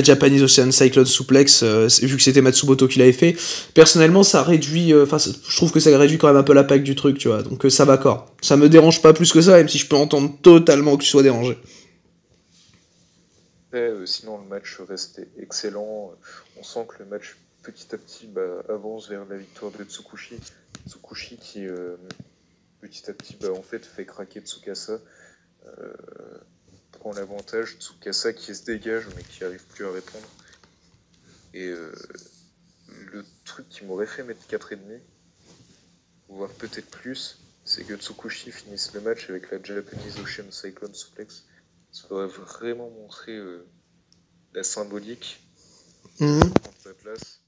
Japanese Ocean Cyclone Suplex, vu que c'était Matsumoto qui l'avait fait, personnellement, ça réduit, je trouve que ça réduit quand même un peu l'impact du truc, tu vois, donc ça va encore. Ça me dérange pas plus que ça, même si je peux entendre totalement que tu sois dérangé. Sinon, le match restait excellent. On sent que le match, petit à petit, avance vers la victoire de Tsukushi. Tsukushi qui, petit à petit, en fait, fait craquer Tsukasa. Prend l'avantage. Tsukasa qui se dégage, mais qui n'arrive plus à répondre. Et le truc qui m'aurait fait mettre 4,5, voire peut-être plus, c'est que Tsukushi finisse le match avec la Japanese Ocean Cyclone Suplex. Ça aurait vraiment montré la symbolique de la place.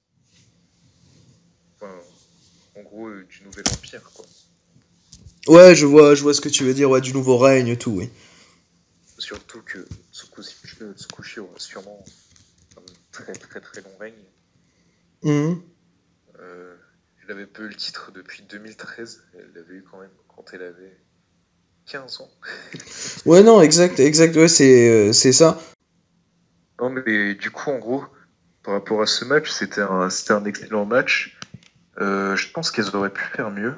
Enfin, en gros, du nouvel empire, quoi. Ouais, je vois ce que tu veux dire, ouais, du nouveau règne, tout, oui. Surtout que Tsukushi aura sûrement un très très très long règne. Elle avait peu le titre depuis 2013, elle l'avait eu quand même quand elle avait 15 ans. Ouais, non, exact, ouais, c'est ça. Non, mais du coup, en gros, par rapport à ce match, c'était un excellent match. Je pense qu'elles auraient pu faire mieux,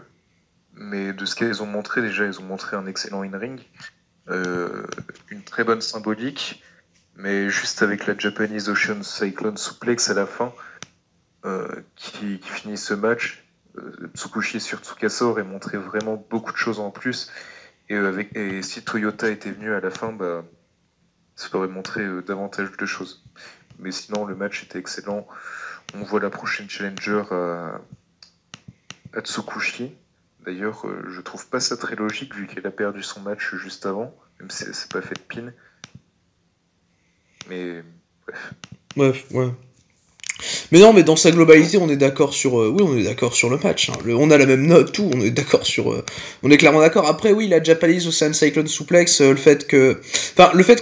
mais de ce qu'elles ont montré, déjà, elles ont montré un excellent in-ring, une très bonne symbolique, mais juste avec la Japanese Ocean Cyclone Suplex à la fin, qui finit ce match, Tsukushi sur Tsukasa aurait montré vraiment beaucoup de choses en plus, et si Toyota était venu à la fin, ça aurait montré davantage de choses. Mais sinon, le match était excellent. On voit la prochaine challenger à Tsukushi. D'ailleurs, je trouve pas ça très logique vu qu'elle a perdu son match juste avant, même si elle s'est pas fait de pin. Mais bref. Bref, ouais. Mais non, mais dans sa globalité, on est d'accord sur, oui, on est d'accord sur le match. Hein. On a la même note, tout. On est d'accord sur, on est clairement d'accord. Après, oui, la Japanese Ocean Cyclone Suplex, le fait que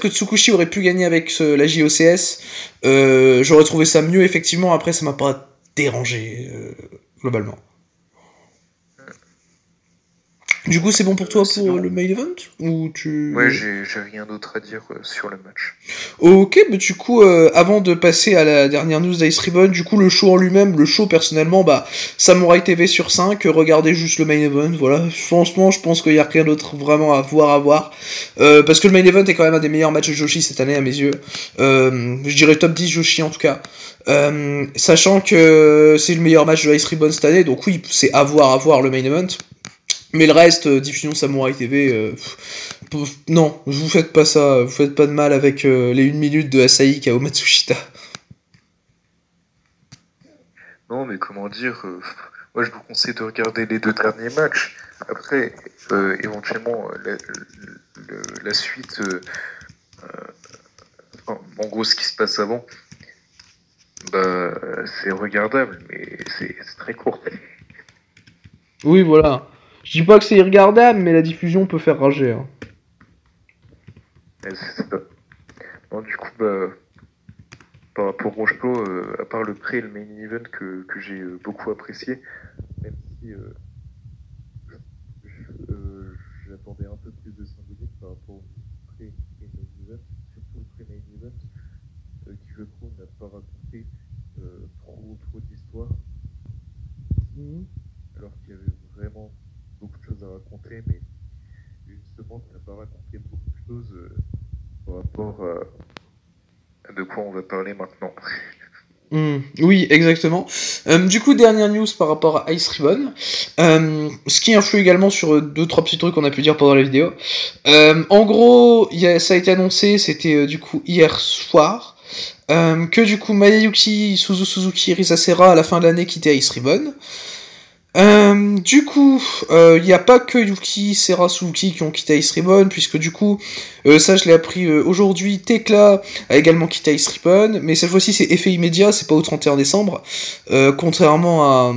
Tsukushi aurait pu gagner avec la JOCS, j'aurais trouvé ça mieux effectivement. Après, ça m'a pas dérangé globalement. Du coup, c'est bon pour toi pour Sinon, le main event ou tu... ouais, j'ai rien d'autre à dire sur le match. Ok, mais du coup, avant de passer à la dernière news d'Ice Ribbon, du coup, le show en lui-même, le show personnellement, bah, Samurai TV sur 5, regardez juste le main event, voilà. Franchement, je pense qu'il n'y a rien d'autre vraiment à voir. Parce que le main event est quand même un des meilleurs matchs de Joshi cette année à mes yeux. Je dirais top 10 Joshi en tout cas. Sachant que c'est le meilleur match de Ice Ribbon cette année, donc oui, c'est à voir le main event. Mais le reste, diffusion Samurai TV, non, vous faites pas ça, vous faites pas de mal avec les 1 minute de Asahi Kao Matsushita. Non, mais comment dire, moi je vous conseille de regarder les 2 derniers matchs. Après, éventuellement, la suite, en gros, ce qui se passe avant, bah, c'est regardable, mais c'est très court. Oui, voilà. Je dis pas que c'est irregardable, mais la diffusion peut faire rager. Hein. C'est ça. Non, du coup, bah, par rapport au show, à part le pré et le main event que j'ai beaucoup apprécié, même si j'attendais un peu plus de symbolique par rapport au pré et main event, surtout le pré main event, qui je trouve n'a pas raconté trop d'histoires, alors qu'il y avait vraiment beaucoup de choses à raconter, mais justement, ça n'a pas raconté beaucoup de choses par rapport à de quoi on va parler maintenant. Oui, exactement. Du coup, dernière news par rapport à Ice Ribbon. Ce qui influe également sur 2-3 petits trucs qu'on a pu dire pendant la vidéo. En gros, ça a été annoncé, c'était du coup hier soir, que du coup Mayuki Suzuki Risasera à la fin de l'année quittait Ice Ribbon. Du coup, il n'y a pas que Yuki, Sera, Suzuki qui ont quitté Ice Ribbon, puisque du coup, ça je l'ai appris aujourd'hui, Tekla a également quitté Ice Ribbon, mais cette fois-ci c'est effet immédiat, c'est pas au 31 décembre, contrairement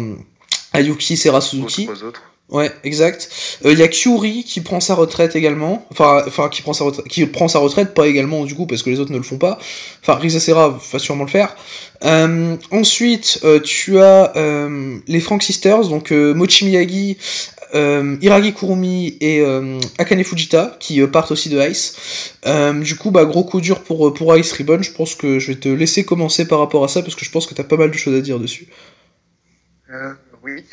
à Yuki, Sera, Suzuki. Ouais, exact. Il y a Kyuri qui prend sa retraite également. Enfin, qui prend sa retraite, pas également du coup, parce que les autres ne le font pas. Enfin, Risasera va sûrement le faire. Ensuite, tu as les Frank Sisters, donc Mochi Miyagi, Hiragi Kurumi et Akane Fujita, qui partent aussi de Ice. Du coup, bah, gros coup dur pour Ice Ribbon. Je pense que je vais te laisser commencer par rapport à ça, parce que je pense que t'as pas mal de choses à dire dessus. Oui.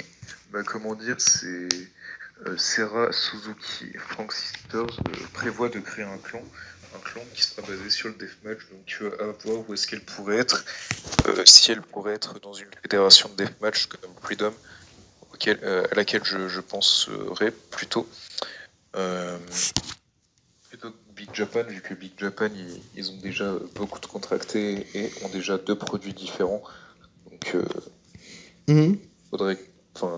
Bah, comment dire, c'est Sera, Suzuki, Frank Sisters prévoit de créer un clan qui sera basé sur le deathmatch, donc à voir où est-ce qu'elle pourrait être, si elle pourrait être dans une fédération de deathmatch comme Freedom, à laquelle je penserais plutôt que Big Japan, vu que Big Japan ils ont déjà beaucoup de contractés et ont déjà 2 produits différents, donc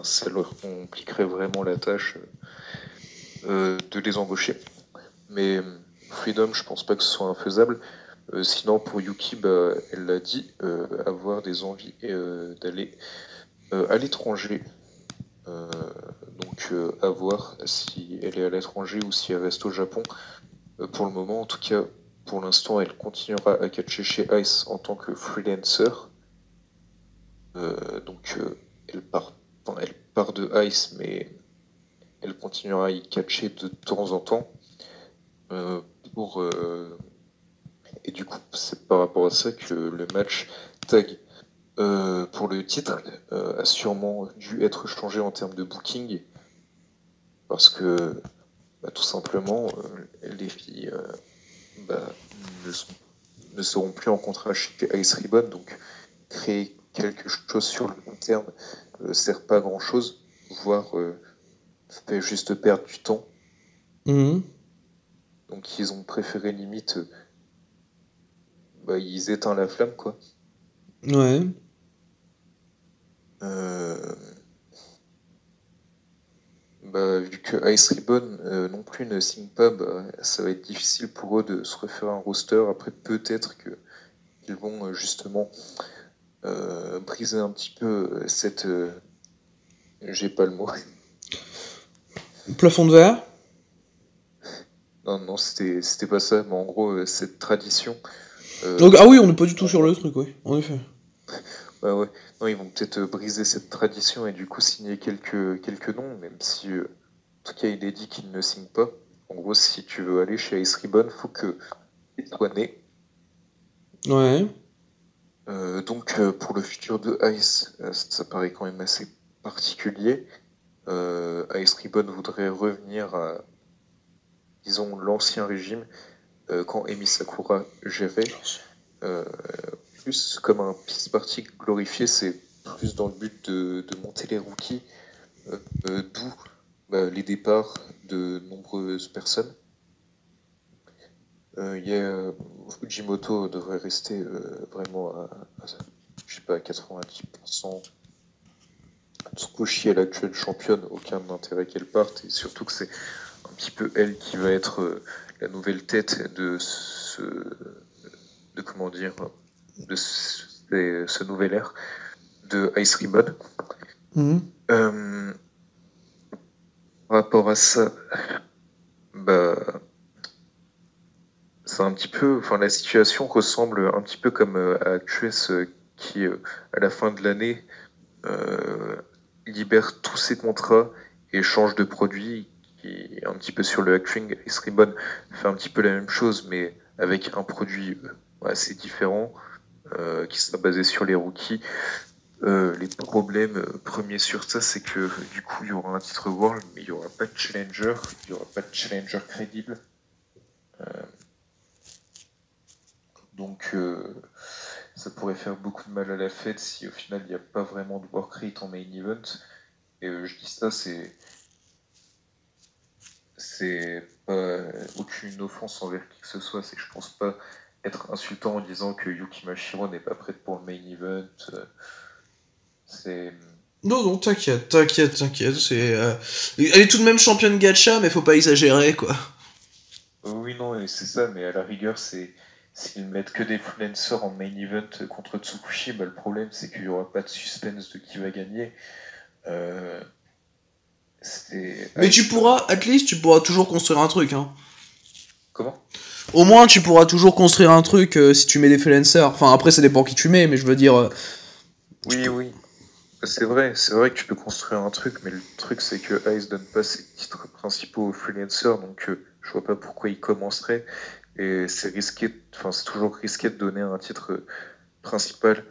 ça leur compliquerait vraiment la tâche de les embaucher. Mais Freedom, je pense pas que ce soit infaisable. Sinon, pour Yuki, bah, elle l'a dit, avoir des envies d'aller à l'étranger. Donc, à voir si elle est à l'étranger ou si elle reste au Japon. Pour le moment, en tout cas, pour l'instant, elle continuera à catcher chez Ice en tant que freelancer. Donc, elle part de Ice, mais elle continuera à y catcher de temps en temps. Et du coup, c'est par rapport à ça que le match tag pour le titre a sûrement dû être changé en termes de booking, parce que tout simplement, les filles ne seront plus en contrat chez Ice Ribbon, donc créer quelque chose sur le long terme sert pas à grand chose, voire fait juste perdre du temps. Donc ils ont préféré limite bah, ils éteignent la flamme, quoi. Ouais. Bah, vu que Ice Ribbon non plus ne signe pas, bah, ça va être difficile pour eux de se refaire un roster. Après, peut-être qu'ils vont justement briser un petit peu cette. J'ai pas le mot. Plafond de verre. Non, c'était pas ça, mais en gros, cette tradition. Donc, ah oui, on n'est pas du tout sur le truc, oui, en effet. Ouais. Non, ils vont peut-être briser cette tradition et du coup signer quelques noms, même si en tout cas il est dit qu'ils ne signent pas. En gros, si tu veux aller chez Ice Ribbon, faut que tu sois né. Ouais. Donc pour le futur de Ice, ça paraît quand même assez particulier. Ice Ribbon voudrait revenir à, disons, l'ancien régime quand Emi Sakura gérait. Plus comme un Peace Party glorifié, c'est plus dans le but de monter les rookies, d'où les départs de nombreuses personnes. Fujimoto devrait rester vraiment à, je sais pas, à 90%. Tsukushi est l'actuelle championne, aucun intérêt qu'elle parte, et surtout que c'est un petit peu elle qui va être la nouvelle tête de ce nouvel ère de Ice Ribbon. Par rapport à ça, bah, c'est un petit peu, enfin la situation ressemble un petit peu comme à QS qui, à la fin de l'année, libère tous ses contrats et change de produit, qui est un petit peu sur le hackering. Ice Ribbon fait un petit peu la même chose, mais avec un produit assez différent, qui sera basé sur les rookies. Les problèmes premiers sur ça, c'est que du coup, il y aura un titre World, mais il n'y aura pas de Challenger, il n'y aura pas de Challenger crédible. Donc, ça pourrait faire beaucoup de mal à la fête si au final il n'y a pas vraiment de work rate en main event. Et je dis ça, c'est pas aucune offense envers qui que ce soit, c'est que je pense pas être insultant en disant que Yuki Mashiro n'est pas prête pour le main event. C'est. Non, t'inquiète. Elle est tout de même championne gacha, mais faut pas exagérer, quoi. Oui, non, et c'est ça, mais à la rigueur, s'ils mettent que des freelancers en main event contre Tsukushi, le problème c'est qu'il n'y aura pas de suspense de qui va gagner. Mais tu pourras toujours construire un truc, hein. Comment ? Au moins, tu pourras toujours construire un truc si tu mets des freelancers. Enfin, après, ça dépend qui tu mets, mais je veux dire. Oui. C'est vrai que tu peux construire un truc, mais le truc c'est que Ice donne pas ses titres principaux aux freelancers, donc je vois pas pourquoi il commencerait. Et c'est toujours risqué de donner un titre principal,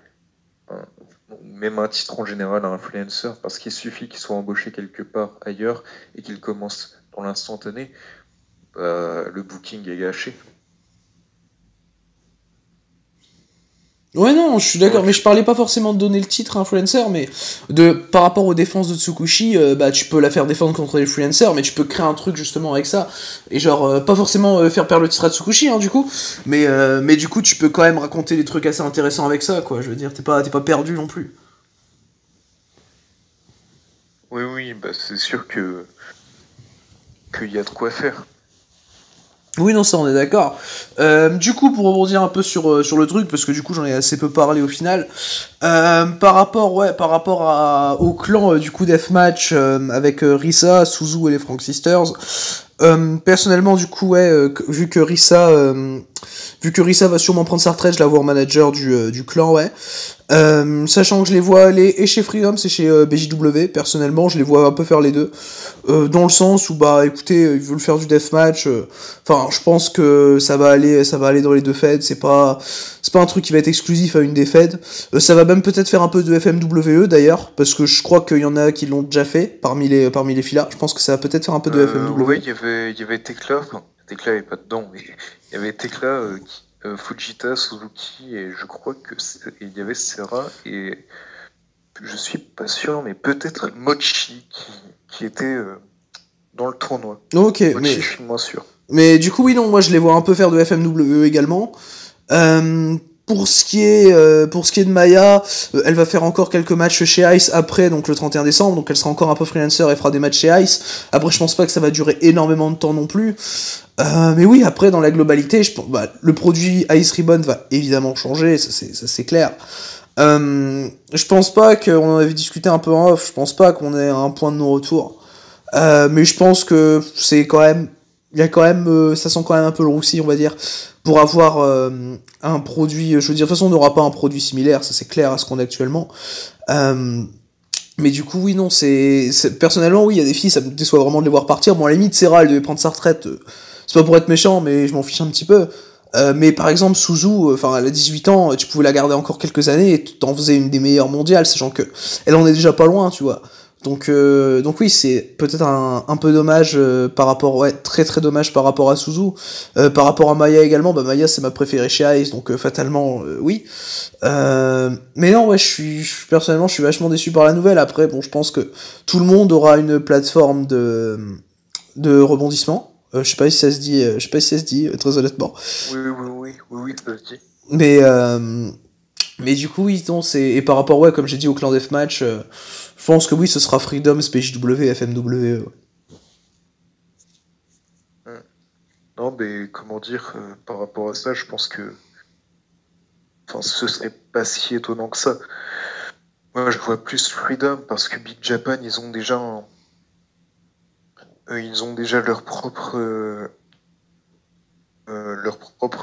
même un titre en général à un influenceur, parce qu'il suffit qu'il soit embauché quelque part ailleurs et qu'il commence dans l'instantané, le booking est gâché. Ouais, non, je suis d'accord, mais je parlais pas forcément de donner le titre à un influencer, mais par rapport aux défenses de Tsukushi, tu peux la faire défendre contre les influencers, mais tu peux créer un truc justement avec ça, et genre, pas forcément faire perdre le titre à Tsukushi, hein, du coup, mais du coup, tu peux quand même raconter des trucs assez intéressants avec ça, quoi, je veux dire, t'es pas perdu non plus. Oui, c'est sûr qu'il y a de quoi faire. Oui, non, ça on est d'accord. Du coup, pour rebondir un peu sur le truc, parce que du coup j'en ai assez peu parlé au final, par rapport au clan du coup Deathmatch avec Risa, Suzu et les Frank Sisters, personnellement du coup vu que Risa va sûrement prendre sa retraite, je la vois en manager du clan, ouais. Sachant que je les vois aller et chez Freedom et chez BJW, personnellement je les vois un peu faire les deux, dans le sens où écoutez, ils veulent faire du deathmatch, enfin je pense que ça va aller dans les deux feds, c'est pas un truc qui va être exclusif à une des feds, ça va même peut-être faire un peu de FMWE d'ailleurs, parce que je crois qu'il y en a qui l'ont déjà fait parmi les filas, je pense que ça va peut-être faire un peu de FMWE. Oui, il y avait Tekla, Tekla est pas dedans, mais il y avait Tekla, Fujita, Suzuki, et je crois il y avait Serra, et je suis pas sûr, mais peut-être Mochi qui était dans le tournoi. Ok, Mochi, je suis moins sûr. Mais du coup, oui, non, moi je les vois un peu faire de FMWE également. Pour ce qui est de Maya, elle va faire encore quelques matchs chez Ice après, donc le 31 décembre, donc elle sera encore un peu freelancer, elle fera des matchs chez Ice. Après, je pense pas que ça va durer énormément de temps non plus. Mais oui, après, dans la globalité, le produit Ice Ribbon va évidemment changer, ça c'est clair. Je pense pas qu'on en avait discuté un peu en off, je pense pas qu'on ait un point de non-retour. Mais je pense que c'est quand même... ça sent quand même un peu le roussi, on va dire, pour avoir un produit... Je veux dire, de toute façon, on n'aura pas un produit similaire, ça c'est clair à ce qu'on a actuellement. Mais du coup, oui, non, personnellement, oui, il y a des filles, ça me déçoit vraiment de les voir partir. Bon, à la limite, Serra, elle devait prendre sa retraite. C'est pas pour être méchant, mais je m'en fiche un petit peu. Mais par exemple, Suzu, elle a 18 ans, tu pouvais la garder encore quelques années et t'en faisais une des meilleures mondiales, sachant que elle en est déjà pas loin, tu vois. Donc oui, c'est peut-être un peu dommage par rapport, ouais, très très dommage par rapport à Suzu. Par rapport à Maya également, Maya c'est ma préférée chez Ice, donc fatalement, oui. Mais non, ouais, personnellement, je suis vachement déçu par la nouvelle. Après, bon, je pense que tout le monde aura une plateforme de rebondissement. Je sais pas si ça se dit, très honnêtement. Oui, ça se dit. Mais du coup, oui, non, et par rapport, ouais, comme j'ai dit au clan Deathmatch, je pense que oui, ce sera Freedom, SPJW, FMW. Ouais. Non, mais comment dire, par rapport à ça, je pense que. Enfin, ce serait pas si étonnant que ça. Moi, je vois plus Freedom parce que Big Japan, ils ont déjà leur propre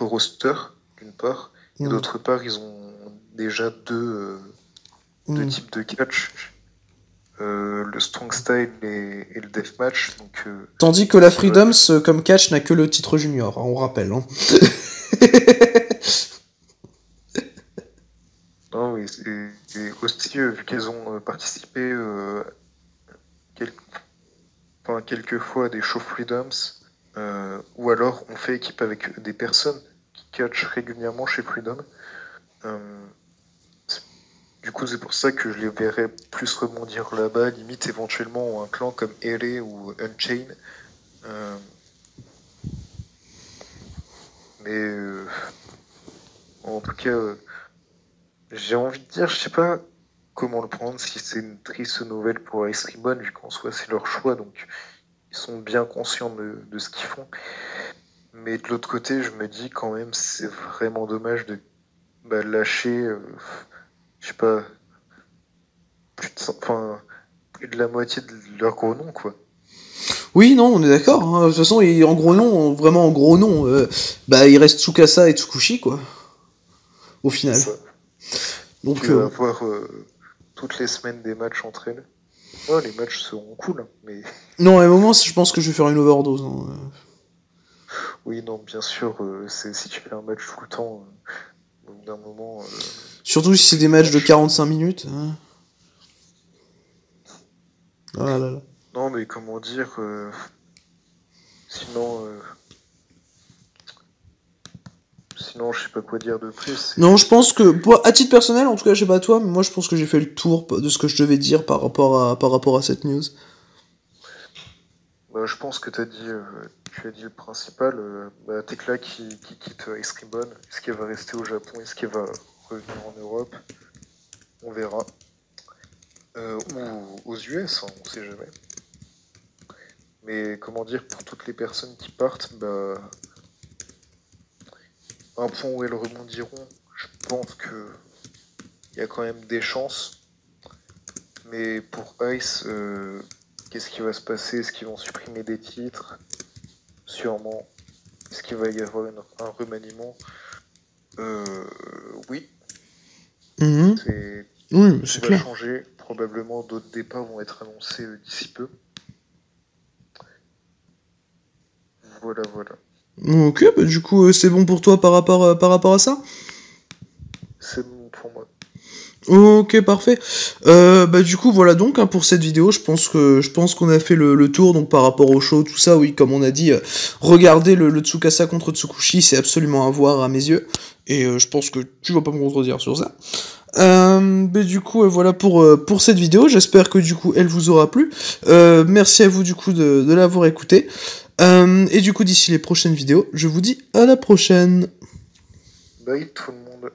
roster, d'une part, et d'autre part, ils ont déjà deux types de catch, le strong style et le deathmatch. Tandis que la Freedoms, comme catch, n'a que le titre junior, hein, on rappelle. Hein. Non, et aussi, vu qu'elles ont participé quelques fois à des shows Freedoms, ou alors on fait équipe avec des personnes qui catchent régulièrement chez Freedom. Du coup, c'est pour ça que je les verrais plus rebondir là-bas, limite éventuellement un clan comme LA ou Unchained. Mais en tout cas, j'ai envie de dire, je sais pas comment le prendre, si c'est une triste nouvelle pour Ice Ribbon, vu qu'en soi c'est leur choix, donc ils sont bien conscients de ce qu'ils font. Mais de l'autre côté, je me dis quand même, c'est vraiment dommage de lâcher, je sais pas, plus de la moitié de leur gros nom, quoi. Oui, non, on est d'accord. Hein. De toute façon, en gros nom, vraiment en gros nom, il reste Tsukasa et Tsukushi, quoi. Au final. Donc, tu vas avoir toutes les semaines des matchs entre elles. Oh, les matchs seront cool, mais... Non, à un moment, je pense que je vais faire une overdose. Hein. Oui, non, bien sûr, si tu fais un match tout le temps, au bout d'un moment... Surtout si c'est des matchs de 45 minutes. Hein. Ah là là. Non, mais comment dire... Sinon, je sais pas quoi dire de plus. Non, je pense que, à titre personnel, en tout cas, je sais pas toi, mais moi, je pense que j'ai fait le tour de ce que je devais dire par rapport à cette news. Je pense que tu as dit le principal. Tekla qui quitte Ice Ribbon. Est-ce qu'elle va rester au Japon? Est-ce qu'elle va revenir en Europe? On verra. Ou aux US, hein, on sait jamais. Mais comment dire, pour toutes les personnes qui partent, un point où elles rebondiront, je pense que il y a quand même des chances. Mais pour Ice, qu'est-ce qui va se passer? Est-ce qu'ils vont supprimer des titres? Sûrement. Est-ce qu'il va y avoir un remaniement? Oui. Oui, c'est clair. Ça va changer. Probablement d'autres départs vont être annoncés d'ici peu. Voilà. Ok, du coup, c'est bon pour toi par rapport à ça? C'est bon pour moi. Ok, parfait. Du coup, voilà donc hein, pour cette vidéo, je pense qu'on a fait le tour donc par rapport au show, tout ça. Oui, comme on a dit, regardez le Tsukasa contre Tsukushi, c'est absolument à voir à mes yeux. Et je pense que tu vas pas me contredire sur ça. Du coup, voilà pour cette vidéo. J'espère que du coup, elle vous aura plu. Merci à vous du coup de l'avoir écouté. Et du coup, d'ici les prochaines vidéos, je vous dis à la prochaine. Bye tout le monde.